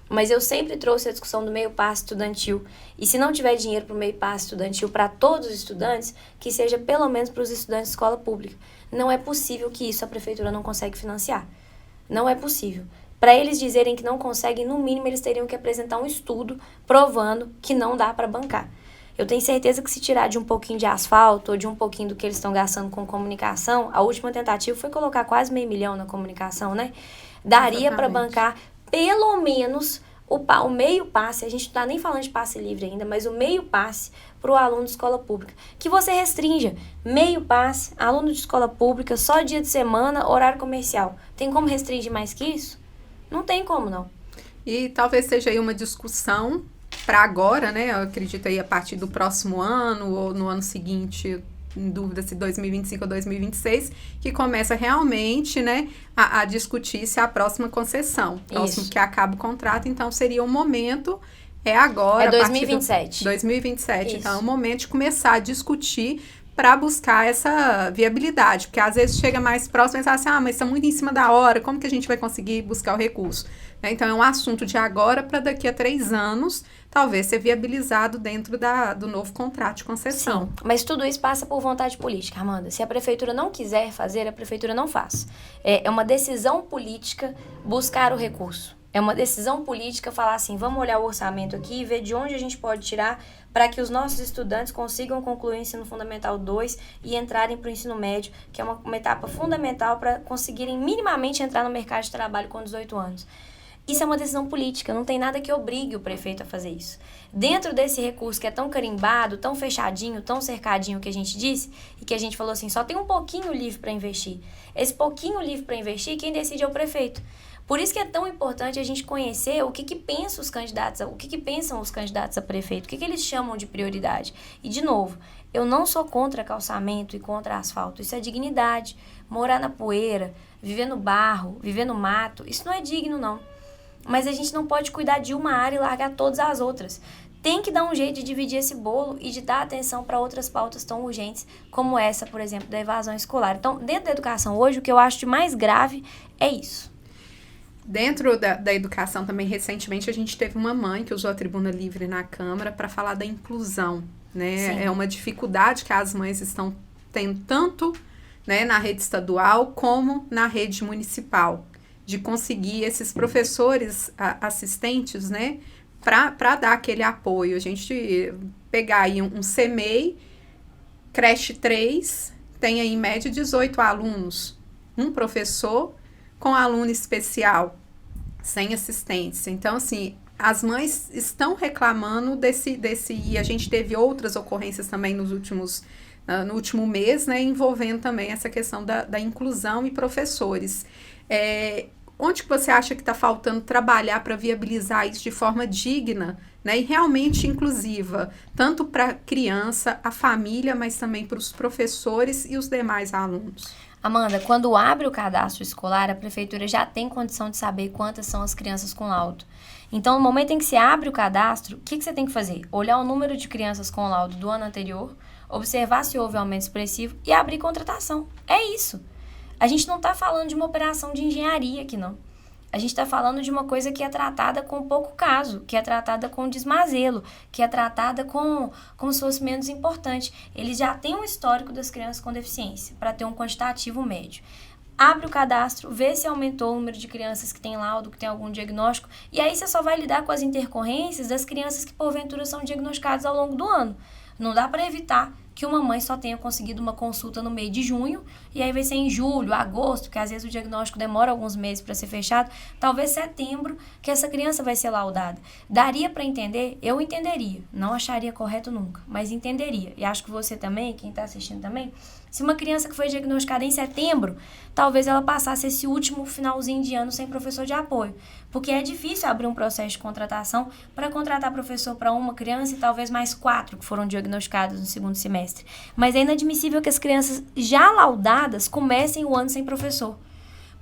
Speaker 2: Mas eu sempre trouxe a discussão do meio passe estudantil. E se não tiver dinheiro para o meio passe estudantil para todos os estudantes, que seja pelo menos para os estudantes de escola pública. Não é possível que isso a prefeitura não consegue financiar. Não é possível. Para eles dizerem que não conseguem, no mínimo eles teriam que apresentar um estudo provando que não dá para bancar. Eu tenho certeza que se tirar de um pouquinho de asfalto ou de um pouquinho do que eles estão gastando com comunicação, a última tentativa foi colocar quase R$500 mil na comunicação, né? Daria para bancar pelo menos o meio passe, a gente não está nem falando de passe livre ainda, mas o meio passe para o aluno de escola pública. Que você restrinja meio passe, aluno de escola pública, só dia de semana, horário comercial. Tem como restringir mais que isso? Não tem como, não.
Speaker 1: E talvez seja aí uma discussão para agora, né? Eu acredito aí a partir do próximo ano ou no ano seguinte, em dúvida se 2025 ou 2026, que começa realmente, né, a discutir se a próxima concessão, próximo que acaba o contrato, então seria um momento, agora.
Speaker 2: É 2027.
Speaker 1: 2027, isso. Então é o momento de começar a discutir para buscar essa viabilidade, porque às vezes chega mais próximo e fala assim, mas está muito em cima da hora, como que a gente vai conseguir buscar o recurso? Então é um assunto de agora para daqui a 3 anos, talvez ser viabilizado dentro do novo contrato de concessão.
Speaker 2: Sim, mas tudo isso passa por vontade política, Amanda. Se a prefeitura não quiser fazer, a prefeitura não faz. É uma decisão política buscar o recurso. É uma decisão política falar assim, vamos olhar o orçamento aqui e ver de onde a gente pode tirar para que os nossos estudantes consigam concluir o ensino fundamental 2 e entrarem para o ensino médio, que é uma etapa fundamental para conseguirem minimamente entrar no mercado de trabalho com 18 anos. Isso é uma decisão política, não tem nada que obrigue o prefeito a fazer isso. Dentro desse recurso que é tão carimbado, tão fechadinho, tão cercadinho que a gente disse, e que a gente falou assim, só tem um pouquinho livre para investir. Esse pouquinho livre para investir, quem decide é o prefeito. Por isso que é tão importante a gente conhecer o que pensam os candidatos, a prefeito, o que eles chamam de prioridade. E, de novo, eu não sou contra calçamento e contra asfalto, isso é dignidade. Morar na poeira, viver no barro, viver no mato, isso não é digno, não. Mas a gente não pode cuidar de uma área e largar todas as outras. Tem que dar um jeito de dividir esse bolo e de dar atenção para outras pautas tão urgentes, como essa, por exemplo, da evasão escolar. Então, dentro da educação hoje, o que eu acho de mais grave é isso.
Speaker 1: Dentro da educação também, recentemente, a gente teve uma mãe que usou a tribuna livre na Câmara para falar da inclusão, né? Sim. É uma dificuldade que as mães estão tendo tanto, né, na rede estadual como na rede municipal, de conseguir esses professores assistentes, né, para dar aquele apoio. A gente pegar aí um CMEI, creche 3, tem aí em média 18 alunos, um professor com aluno especial, sem assistência. Então, assim, as mães estão reclamando desse e a gente teve outras ocorrências também no último mês, né, envolvendo também essa questão da inclusão e professores. Onde que você acha que está faltando trabalhar para viabilizar isso de forma digna, né, e realmente inclusiva, tanto para a criança, a família, mas também para os professores e os demais alunos?
Speaker 2: Amanda, quando abre o cadastro escolar, a prefeitura já tem condição de saber quantas são as crianças com laudo. Então, no momento em que se abre o cadastro, o que você tem que fazer? Olhar o número de crianças com laudo do ano anterior, observar se houve aumento expressivo e abrir contratação. É isso. A gente não está falando de uma operação de engenharia aqui, não. A gente está falando de uma coisa que é tratada com pouco caso, que é tratada com desmazelo, que é tratada como se fosse menos importante. Eles já têm um histórico das crianças com deficiência, para ter um quantitativo médio. Abre o cadastro, vê se aumentou o número de crianças que têm laudo, que tem algum diagnóstico, e aí você só vai lidar com as intercorrências das crianças que porventura são diagnosticadas ao longo do ano. Não dá para evitar que uma mãe só tenha conseguido uma consulta no mês de junho, e aí vai ser em julho, agosto, que às vezes o diagnóstico demora alguns meses para ser fechado, talvez setembro, que essa criança vai ser laudada. Daria para entender? Eu entenderia. Não acharia correto nunca, mas entenderia. E acho que você também, quem está assistindo também, se uma criança que foi diagnosticada em setembro, talvez ela passasse esse último finalzinho de ano sem professor de apoio. Porque é difícil abrir um processo de contratação para contratar professor para uma criança e talvez mais 4 que foram diagnosticadas no segundo semestre. Mas é inadmissível que as crianças já laudadas comecem o ano sem professor.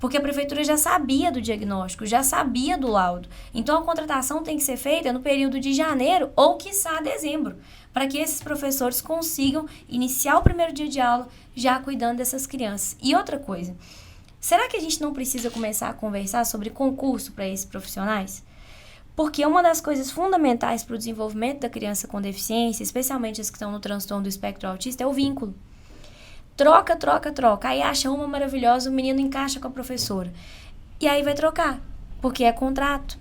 Speaker 2: Porque a prefeitura já sabia do diagnóstico, já sabia do laudo. Então a contratação tem que ser feita no período de janeiro ou, quiçá, dezembro, para que esses professores consigam iniciar o primeiro dia de aula já cuidando dessas crianças. E outra coisa, será que a gente não precisa começar a conversar sobre concurso para esses profissionais? Porque uma das coisas fundamentais para o desenvolvimento da criança com deficiência, especialmente as que estão no transtorno do espectro autista, é o vínculo. Troca. Aí acha uma maravilhosa, o menino encaixa com a professora. E aí vai trocar, porque é contrato.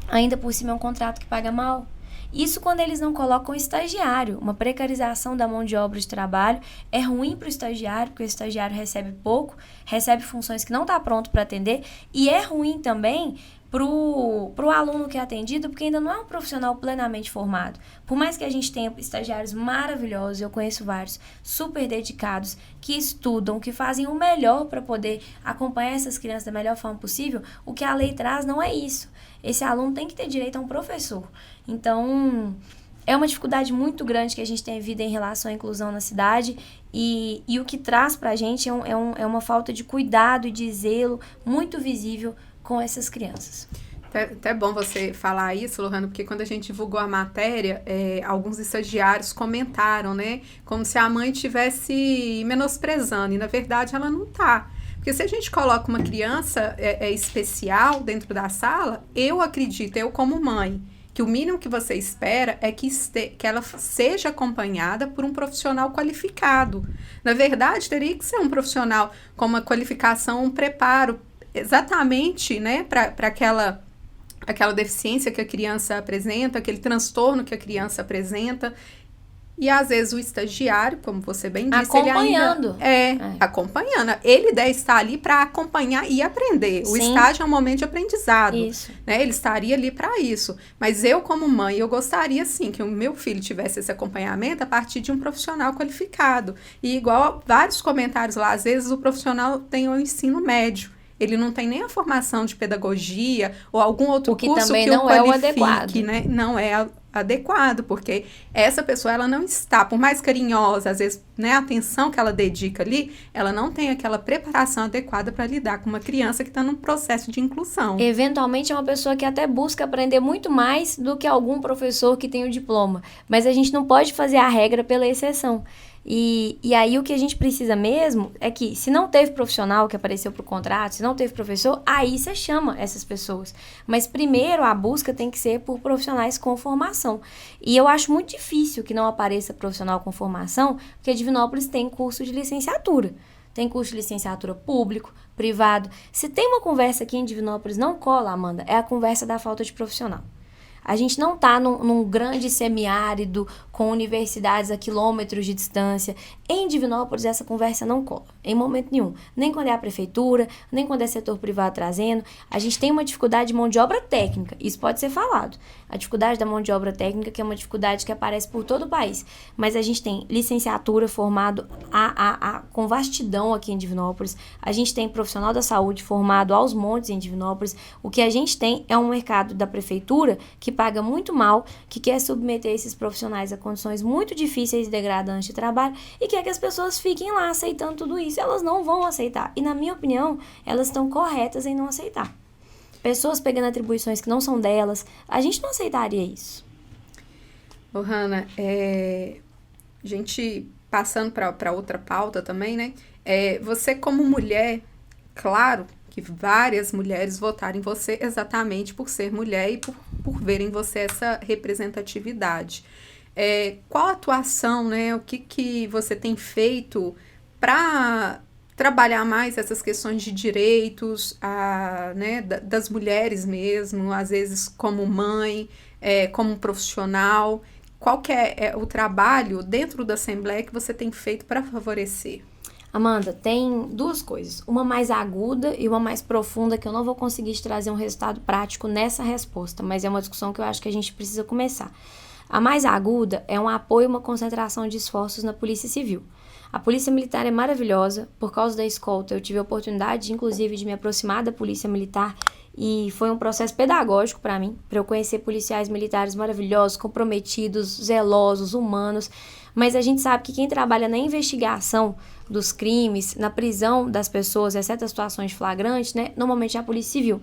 Speaker 2: Ainda por cima é um contrato que paga mal. Isso quando eles não colocam estagiário. Uma precarização da mão de obra de trabalho é ruim para o estagiário, porque o estagiário recebe pouco, recebe funções que não está pronto para atender, e é ruim também pro aluno que é atendido, porque ainda não é um profissional plenamente formado. Por mais que a gente tenha estagiários maravilhosos, eu conheço vários, super dedicados, que estudam, que fazem o melhor para poder acompanhar essas crianças da melhor forma possível, o que a lei traz não é isso. Esse aluno tem que ter direito a um professor. Então, é uma dificuldade muito grande que a gente tem vivido em relação à inclusão na cidade, e o que traz para a gente é uma falta de cuidado e de zelo muito visível com essas crianças.
Speaker 1: Até bom você falar isso, Lohana, porque quando a gente divulgou a matéria, alguns estagiários comentaram, né, como se a mãe estivesse menosprezando, e na verdade ela não está. Porque se a gente coloca uma criança especial dentro da sala, eu acredito, eu como mãe, que o mínimo que você espera é que ela seja acompanhada por um profissional qualificado. Na verdade, teria que ser um profissional com uma qualificação, um preparo, exatamente, né, para aquela deficiência que a criança apresenta, aquele transtorno que a criança apresenta. E às vezes o estagiário, como você bem disse,
Speaker 2: acompanhando.
Speaker 1: Ele ainda acompanhando. Ele deve estar ali para acompanhar e aprender.
Speaker 2: Sim.
Speaker 1: O estágio é um momento de aprendizado.
Speaker 2: Isso.
Speaker 1: Né? Ele estaria ali para isso. Mas eu, como mãe, eu gostaria, sim, que o meu filho tivesse esse acompanhamento a partir de um profissional qualificado. E igual vários comentários lá, às vezes o profissional tem o ensino médio. Ele não tem nem a formação de pedagogia ou algum outro curso
Speaker 2: também
Speaker 1: que
Speaker 2: não
Speaker 1: o qualifique,
Speaker 2: é o adequado.
Speaker 1: Né? Não é adequado, porque essa pessoa, ela não está, por mais carinhosa, às vezes, né, a atenção que ela dedica ali, ela não tem aquela preparação adequada para lidar com uma criança que está num processo de inclusão.
Speaker 2: Eventualmente é uma pessoa que até busca aprender muito mais do que algum professor que tem o diploma, mas a gente não pode fazer a regra pela exceção. E aí o que a gente precisa mesmo é que, se não teve profissional que apareceu para o contrato, se não teve professor, aí você chama essas pessoas. Mas primeiro a busca tem que ser por profissionais com formação. E eu acho muito difícil que não apareça profissional com formação, porque a Divinópolis tem curso de licenciatura. Tem curso de licenciatura público, privado. Se tem uma conversa aqui em Divinópolis, não cola, Amanda, é a conversa da falta de profissional. A gente não está num grande semiárido com universidades a quilômetros de distância. Em Divinópolis, essa conversa não cola, em momento nenhum. Nem quando é a prefeitura, nem quando é setor privado trazendo. A gente tem uma dificuldade de mão de obra técnica, isso pode ser falado. A dificuldade da mão de obra técnica, que é uma dificuldade que aparece por todo o país. Mas a gente tem licenciatura formado com vastidão aqui em Divinópolis. A gente tem profissional da saúde formado aos montes em Divinópolis. O que a gente tem é um mercado da prefeitura que paga muito mal, que quer submeter esses profissionais a condições muito difíceis e degradantes de trabalho e quer que as pessoas fiquem lá aceitando tudo isso. Elas não vão aceitar. E, na minha opinião, elas estão corretas em não aceitar. Pessoas pegando atribuições que não são delas, a gente não aceitaria isso.
Speaker 1: Lohana, a gente passando para outra pauta também, né? Você como mulher, claro que várias mulheres votaram em você exatamente por ser mulher e por verem em você essa representatividade. Qual a atuação, né? O que você tem feito para trabalhar mais essas questões de direitos, né, das mulheres mesmo, às vezes como mãe, como profissional? Qual que é o trabalho dentro da Assembleia que você tem feito para favorecer?
Speaker 2: Amanda, tem duas coisas, uma mais aguda e uma mais profunda, que eu não vou conseguir te trazer um resultado prático nessa resposta, mas é uma discussão que eu acho que a gente precisa começar. A mais aguda é um apoio e uma concentração de esforços na Polícia Civil. A Polícia Militar é maravilhosa, por causa da escolta eu tive a oportunidade, inclusive, de me aproximar da Polícia Militar, e foi um processo pedagógico para mim, para eu conhecer policiais militares maravilhosos, comprometidos, zelosos, humanos. Mas a gente sabe que quem trabalha na investigação dos crimes, na prisão das pessoas, exceto as situações flagrantes, né, normalmente é a Polícia Civil.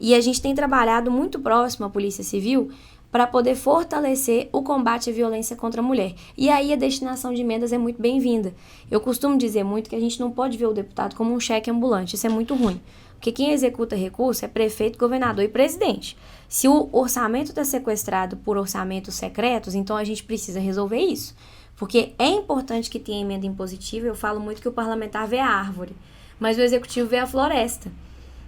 Speaker 2: E a gente tem trabalhado muito próximo à Polícia Civil para poder fortalecer o combate à violência contra a mulher. E aí a destinação de emendas é muito bem-vinda. Eu costumo dizer muito que a gente não pode ver o deputado como um cheque ambulante, isso é muito ruim. Porque quem executa recurso é prefeito, governador e presidente. Se o orçamento está sequestrado por orçamentos secretos, então a gente precisa resolver isso. Porque é importante que tenha emenda impositiva, eu falo muito que o parlamentar vê a árvore, mas o executivo vê a floresta.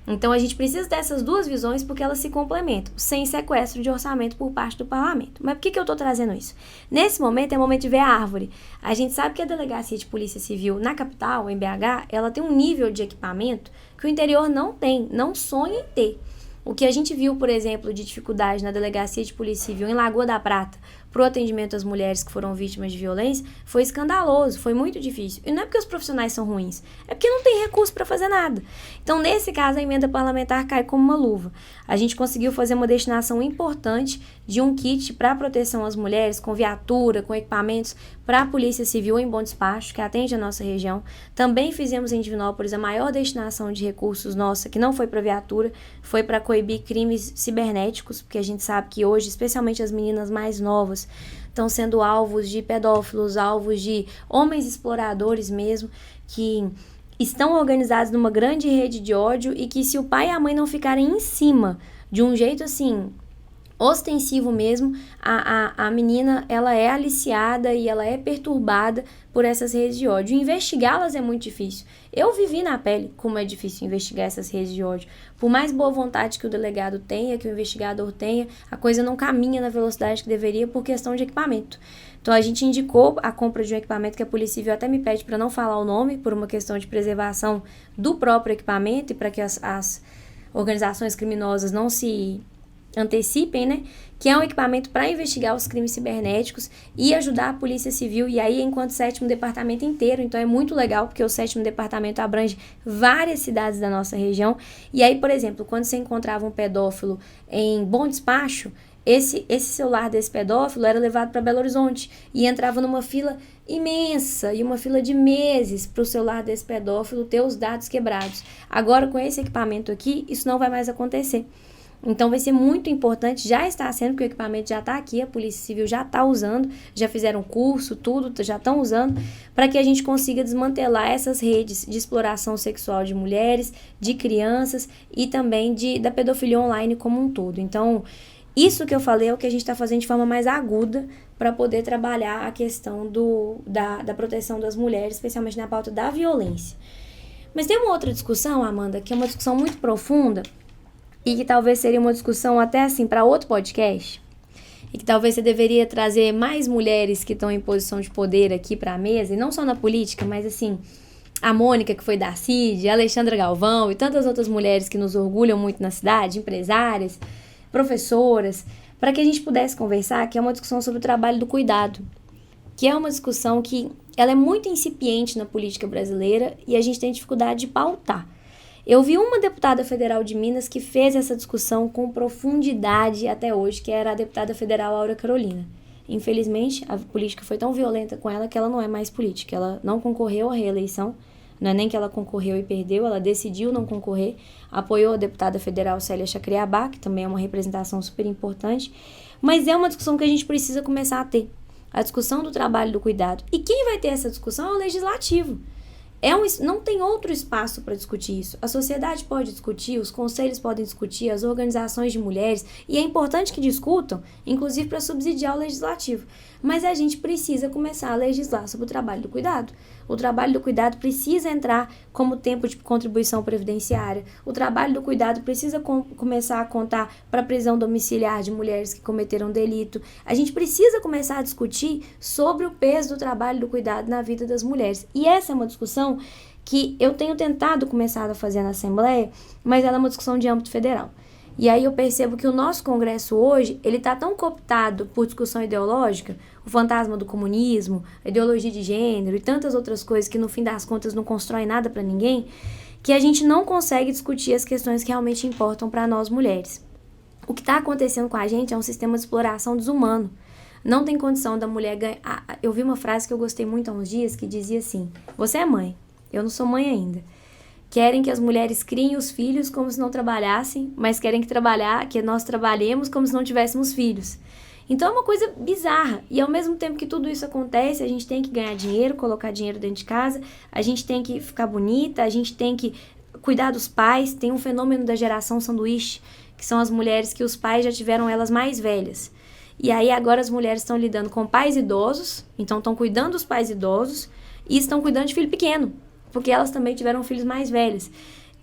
Speaker 2: Então, a gente precisa dessas duas visões porque elas se complementam, sem sequestro de orçamento por parte do parlamento. Mas por que eu estou trazendo isso? Nesse momento, é o momento de ver a árvore. A gente sabe que a Delegacia de Polícia Civil na capital, em BH, ela tem um nível de equipamento que o interior não tem, não sonha em ter. O que a gente viu, por exemplo, de dificuldade na Delegacia de Polícia Civil em Lagoa da Prata para o atendimento às mulheres que foram vítimas de violência foi escandaloso, foi muito difícil. E não é porque os profissionais são ruins, é porque não tem recurso para fazer nada. Então, nesse caso, a emenda parlamentar cai como uma luva. A gente conseguiu fazer uma destinação importante de um kit para proteção às mulheres, com viatura, com equipamentos para a Polícia Civil em Bom Despacho, que atende a nossa região. Também fizemos em Divinópolis a maior destinação de recursos nossa, que não foi para viatura, foi para coibir crimes cibernéticos, porque a gente sabe que hoje, especialmente as meninas mais novas, estão sendo alvos de pedófilos, alvos de homens exploradores mesmo, que estão organizados numa grande rede de ódio e que se o pai e a mãe não ficarem em cima de um jeito assim ostensivo mesmo, a menina ela é aliciada e ela é perturbada por essas redes de ódio. Investigá-las é muito difícil. Eu vivi na pele como é difícil investigar essas redes de ódio. Por mais boa vontade que o delegado tenha, que o investigador tenha, a coisa não caminha na velocidade que deveria por questão de equipamento. Então, a gente indicou a compra de um equipamento que a Polícia Civil até me pede para não falar o nome, por uma questão de preservação do próprio equipamento e para que as organizações criminosas não se antecipem, né? Que é um equipamento para investigar os crimes cibernéticos e ajudar a Polícia Civil, e aí enquanto 7º Departamento inteiro. Então é muito legal, porque o 7º Departamento abrange várias cidades da nossa região. E aí, por exemplo, quando você encontrava um pedófilo em Bom Despacho, esse celular desse pedófilo era levado para Belo Horizonte e entrava numa fila imensa, e uma fila de meses para o celular desse pedófilo ter os dados quebrados. Agora, com esse equipamento aqui, isso não vai mais acontecer. Então, vai ser muito importante, já está sendo, porque o equipamento já está aqui, a Polícia Civil já está usando, já fizeram curso, tudo, já estão usando, para que a gente consiga desmantelar essas redes de exploração sexual de mulheres, de crianças e também da pedofilia online como um todo. Então, isso que eu falei é o que a gente está fazendo de forma mais aguda para poder trabalhar a questão da proteção das mulheres, especialmente na pauta da violência. Mas tem uma outra discussão, Amanda, que é uma discussão muito profunda, e que talvez seria uma discussão até assim para outro podcast, e que talvez você deveria trazer mais mulheres que estão em posição de poder aqui para a mesa, e não só na política, mas assim, a Mônica, que foi da CID, a Alexandra Galvão e tantas outras mulheres que nos orgulham muito na cidade, empresárias, professoras, para que a gente pudesse conversar, que é uma discussão sobre o trabalho do cuidado, que é uma discussão que ela é muito incipiente na política brasileira e a gente tem dificuldade de pautar. Eu vi uma deputada federal de Minas que fez essa discussão com profundidade até hoje, que era a deputada federal Aura Carolina. Infelizmente, a política foi tão violenta com ela que ela não é mais política. Ela não concorreu à reeleição, não é nem que ela concorreu e perdeu, ela decidiu não concorrer, apoiou a deputada federal Célia Chacriabá, que também é uma representação super importante, mas é uma discussão que a gente precisa começar a ter, a discussão do trabalho do cuidado. E quem vai ter essa discussão é o legislativo. Não tem outro espaço para discutir isso. A sociedade pode discutir, os conselhos podem discutir, as organizações de mulheres, e é importante que discutam, inclusive para subsidiar o legislativo. Mas a gente precisa começar a legislar sobre o trabalho do cuidado. O trabalho do cuidado precisa entrar como tempo de contribuição previdenciária. O trabalho do cuidado precisa começar a contar para a prisão domiciliar de mulheres que cometeram delito. A gente precisa começar a discutir sobre o peso do trabalho do cuidado na vida das mulheres. E essa é uma discussão que eu tenho tentado começar a fazer na Assembleia, mas ela é uma discussão de âmbito federal. E aí eu percebo que o nosso Congresso hoje, ele está tão cooptado por discussão ideológica, o fantasma do comunismo, a ideologia de gênero e tantas outras coisas que no fim das contas não constroem nada para ninguém, que a gente não consegue discutir as questões que realmente importam para nós mulheres. O que está acontecendo com a gente é um sistema de exploração desumano. Não tem condição da mulher ganhar. Eu vi uma frase que eu gostei muito há uns dias que dizia assim: você é mãe, eu não sou mãe ainda. Querem que as mulheres criem os filhos como se não trabalhassem, mas querem que nós trabalhemos como se não tivéssemos filhos. Então é uma coisa bizarra. E ao mesmo tempo que tudo isso acontece, a gente tem que ganhar dinheiro, colocar dinheiro dentro de casa, a gente tem que ficar bonita, a gente tem que cuidar dos pais. Tem um fenômeno da geração sanduíche, que são as mulheres que os pais já tiveram elas mais velhas. E aí agora as mulheres estão lidando com pais idosos, então estão cuidando dos pais idosos e estão cuidando de filho pequeno, porque elas também tiveram filhos mais velhos.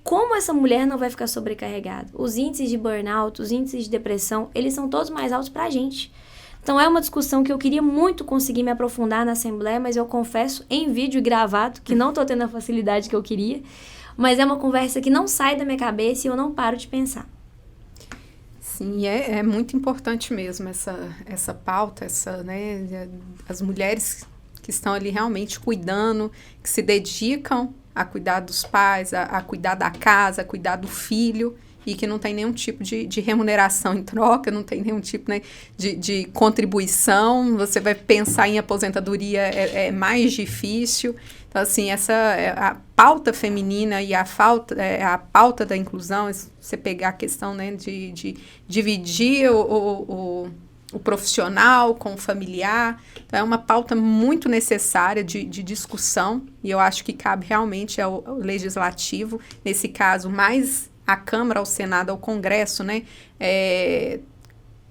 Speaker 2: como essa mulher não vai ficar sobrecarregada? Os índices de burnout, os índices de depressão, eles são todos mais altos pra gente. Então é uma discussão que eu queria muito conseguir me aprofundar na Assembleia, mas eu confesso em vídeo gravado que não estou tendo a facilidade que eu queria, mas é uma conversa que não sai da minha cabeça e eu não paro de pensar.
Speaker 1: Sim, é muito importante mesmo essa pauta, né, as mulheres que estão ali realmente cuidando, que se dedicam a cuidar dos pais, a cuidar da casa, a cuidar do filho, e que não tem nenhum tipo de remuneração em troca, não tem nenhum tipo, né, de contribuição. Você vai pensar em aposentadoria, é mais difícil. Então, assim, a pauta feminina e a pauta da inclusão, você pegar a questão, né, de dividir o profissional com o familiar. Então, é uma pauta muito necessária de discussão, e eu acho que cabe realmente ao legislativo, nesse caso, mais a Câmara, ao Senado, ao Congresso, né,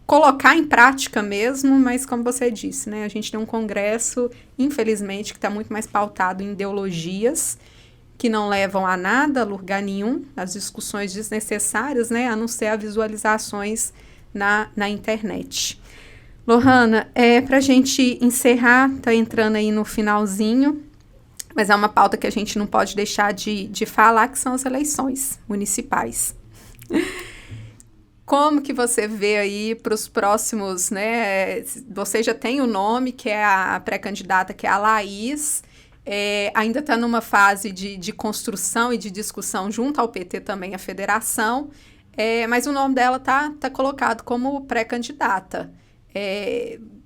Speaker 1: colocar em prática mesmo, mas como você disse, né, a gente tem um Congresso, infelizmente, que está muito mais pautado em ideologias que não levam a nada, a lugar nenhum, as discussões desnecessárias, né, a não ser as visualizações na internet. Lohana, para a gente encerrar, tá entrando aí no finalzinho, mas é uma pauta que a gente não pode deixar de falar, que são as eleições municipais. Como que você vê aí para os próximos, né? Você já tem o nome, que é a pré-candidata, que é a Laís, ainda está numa fase de construção e de discussão junto ao PT também, a federação, mas o nome dela tá colocado como pré-candidata.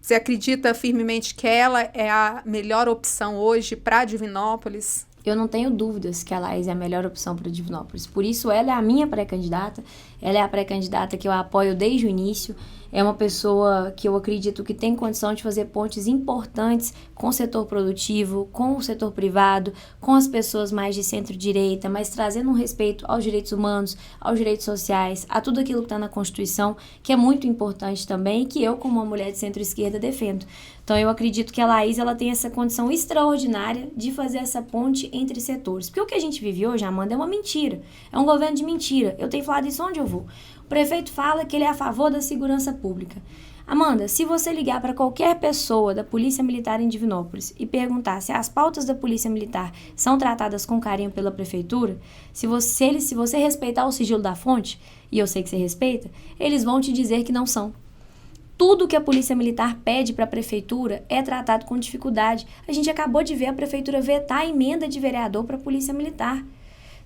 Speaker 1: Você acredita firmemente que ela é a melhor opção hoje para Divinópolis?
Speaker 2: Eu não tenho dúvidas que a Laís é a melhor opção para Divinópolis. Por isso, ela é a minha pré-candidata. Ela é a pré-candidata que eu apoio desde o início. É uma pessoa que eu acredito que tem condição de fazer pontes importantes com o setor produtivo, com o setor privado, com as pessoas mais de centro-direita, mas trazendo um respeito aos direitos humanos, aos direitos sociais, a tudo aquilo que está na Constituição, que é muito importante também e que eu, como uma mulher de centro-esquerda, defendo. Então, eu acredito que a Laís ela tem essa condição extraordinária de fazer essa ponte entre setores. Porque o que a gente vive hoje, Amanda, é uma mentira. É um governo de mentira. Eu tenho falado isso onde eu vou. O prefeito fala que ele é a favor da segurança pública. Amanda, se você ligar para qualquer pessoa da Polícia Militar em Divinópolis e perguntar se as pautas da Polícia Militar são tratadas com carinho pela prefeitura, se você respeitar o sigilo da fonte, e eu sei que você respeita, eles vão te dizer que não são. Tudo que a Polícia Militar pede para a Prefeitura é tratado com dificuldade. A gente acabou de ver a Prefeitura vetar a emenda de vereador para a Polícia Militar.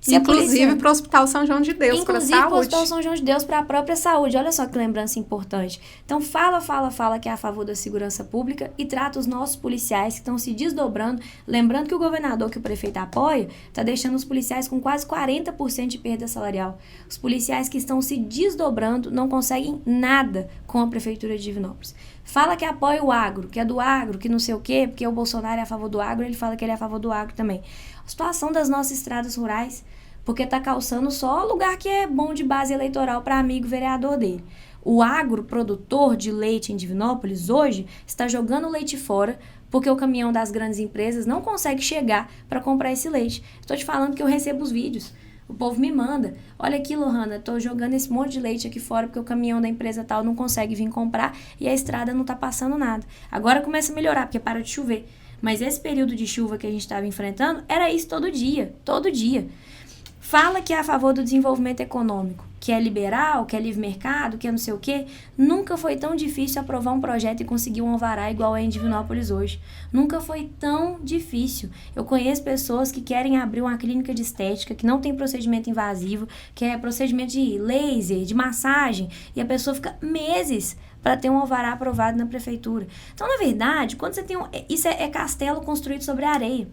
Speaker 1: Inclusive para o Hospital São João de Deus, para a saúde.
Speaker 2: Inclusive para o Hospital São João de Deus, para a própria saúde. Olha só que lembrança importante. Então fala que é a favor da segurança pública e trata os nossos policiais que estão se desdobrando. Lembrando que o governador que o prefeito apoia está deixando os policiais com quase 40% de perda salarial. Os policiais que estão se desdobrando não conseguem nada com a Prefeitura de Divinópolis. Fala que apoia o agro, que é do agro, que não sei o quê, porque o Bolsonaro é a favor do agro, ele fala que ele é a favor do agro também. A situação das nossas estradas rurais, porque está calçando só lugar que é bom de base eleitoral para amigo vereador dele. O agroprodutor de leite em Divinópolis hoje está jogando leite fora porque o caminhão das grandes empresas não consegue chegar para comprar esse leite. Estou te falando que eu recebo os vídeos. O povo me manda. Olha aqui, Lohana, estou jogando esse monte de leite aqui fora porque o caminhão da empresa tal não consegue vir comprar e a estrada não está passando nada. Agora começa a melhorar porque para de chover. Mas esse período de chuva que a gente estava enfrentando era isso todo dia, todo dia. Fala que é a favor do desenvolvimento econômico, que é liberal, que é livre mercado, que é não sei o quê. Nunca foi tão difícil aprovar um projeto e conseguir um alvará igual é em Divinópolis hoje. Nunca foi tão difícil. Eu conheço pessoas que querem abrir uma clínica de estética, que não tem procedimento invasivo, que é procedimento de laser, de massagem, e a pessoa fica meses para ter um alvará aprovado na prefeitura. Então, na verdade, quando você tem isso é castelo construído sobre a areia.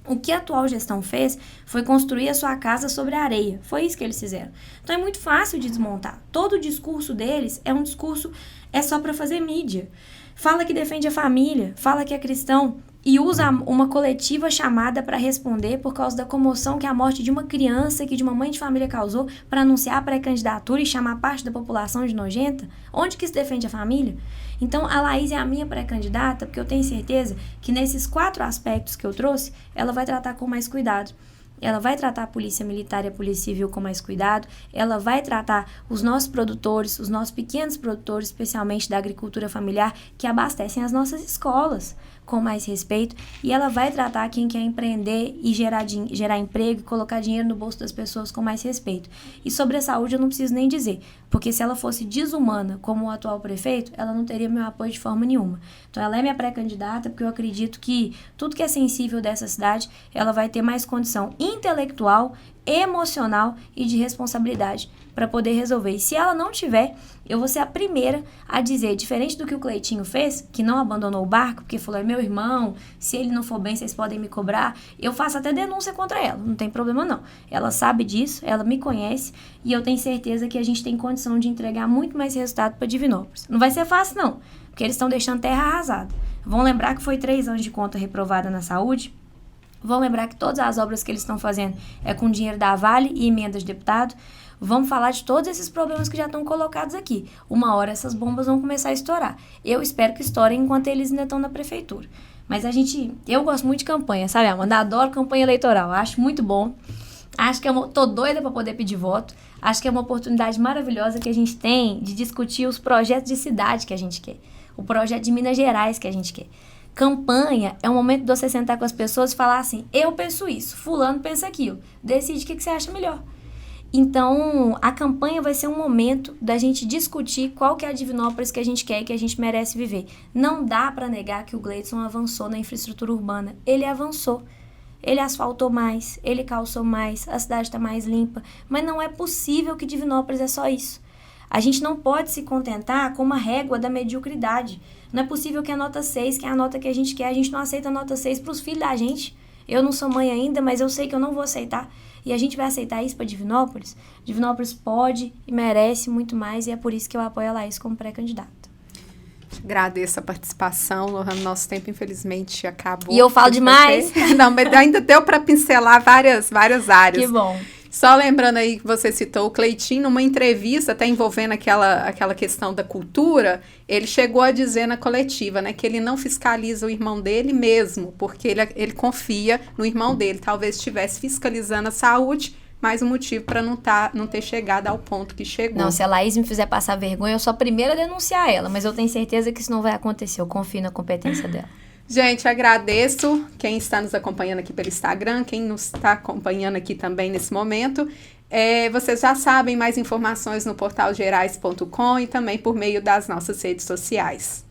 Speaker 2: O que a atual gestão fez foi construir a sua casa sobre a areia. Foi isso que eles fizeram. Então é muito fácil de desmontar. Todo o discurso deles é um discurso, é só para fazer mídia. Fala que defende a família, fala que é cristão e usa uma coletiva chamada para responder por causa da comoção que a morte de uma criança que de uma mãe de família causou para anunciar a pré-candidatura e chamar parte da população de nojenta. Onde que se defende a família? Então, a Laís é a minha pré-candidata, porque eu tenho certeza que nesses 4 aspectos que eu trouxe, ela vai tratar com mais cuidado. ela vai tratar a polícia militar e a polícia civil com mais cuidado, ela vai tratar os nossos produtores, os nossos pequenos produtores, especialmente da agricultura familiar, que abastecem as nossas escolas com mais respeito, e ela vai tratar quem quer empreender e gerar emprego e colocar dinheiro no bolso das pessoas com mais respeito. E sobre a saúde eu não preciso nem dizer, porque se ela fosse desumana como o atual prefeito, ela não teria meu apoio de forma nenhuma. Então ela é minha pré-candidata porque eu acredito que tudo que é sensível dessa cidade, ela vai ter mais condição intelectual, emocional e de responsabilidade para poder resolver. E se ela não tiver, eu vou ser a primeira a dizer, diferente do que o Cleitinho fez, que não abandonou o barco, porque falou, é meu irmão, se ele não for bem, vocês podem me cobrar, eu faço até denúncia contra ela, não tem problema não. Ela sabe disso, ela me conhece, e eu tenho certeza que a gente tem condição de entregar muito mais resultado para Divinópolis. Não vai ser fácil não, porque eles estão deixando terra arrasada. Vão lembrar que foi 3 anos de conta reprovada na saúde, vão lembrar que todas as obras que eles estão fazendo é com dinheiro da Vale e emendas de deputado. Vamos falar de todos esses problemas que já estão colocados aqui. Uma hora essas bombas vão começar a estourar. Eu espero que estourem enquanto eles ainda estão na prefeitura. Mas eu gosto muito de campanha, sabe, Amanda? Adoro campanha eleitoral, acho muito bom. Acho que tô doida para poder pedir voto. Acho que é uma oportunidade maravilhosa que a gente tem de discutir os projetos de cidade que a gente quer. O projeto de Minas Gerais que a gente quer. Campanha é um momento de você sentar com as pessoas e falar assim, eu penso isso, fulano pensa aquilo. Decide o que você acha melhor. Então, a campanha vai ser um momento da gente discutir qual que é a Divinópolis que a gente quer e que a gente merece viver. Não dá para negar que o Gleidson avançou na infraestrutura urbana. Ele avançou. Ele asfaltou mais, ele calçou mais, a cidade está mais limpa. Mas não é possível que Divinópolis é só isso. A gente não pode se contentar com uma régua da mediocridade. Não é possível que a nota 6, que é a nota que a gente quer, a gente não aceita a nota 6 para os filhos da gente. Eu não sou mãe ainda, mas eu sei que eu não vou aceitar. E a gente vai aceitar isso para Divinópolis? Divinópolis pode e merece muito mais, e é por isso que eu apoio a Laís como pré-candidata.
Speaker 1: Agradeço a participação, Lohane. Nosso tempo, infelizmente, acabou.
Speaker 2: E eu falo demais.
Speaker 1: Não, mas ainda deu para pincelar várias áreas.
Speaker 2: Que bom.
Speaker 1: Só lembrando aí que você citou o Cleitinho, numa entrevista, até envolvendo aquela questão da cultura, ele chegou a dizer na coletiva, né, que ele não fiscaliza o irmão dele mesmo, porque ele confia no irmão dele. Talvez estivesse fiscalizando a saúde, mas o motivo para não ter chegado ao ponto que chegou.
Speaker 2: Não, se a Laís me fizer passar vergonha, eu sou a primeira a denunciar ela, mas eu tenho certeza que isso não vai acontecer, eu confio na competência dela.
Speaker 1: Gente, agradeço quem está nos acompanhando aqui pelo Instagram, quem nos está acompanhando aqui também nesse momento. Vocês já sabem, mais informações no portalgerais.com e também por meio das nossas redes sociais.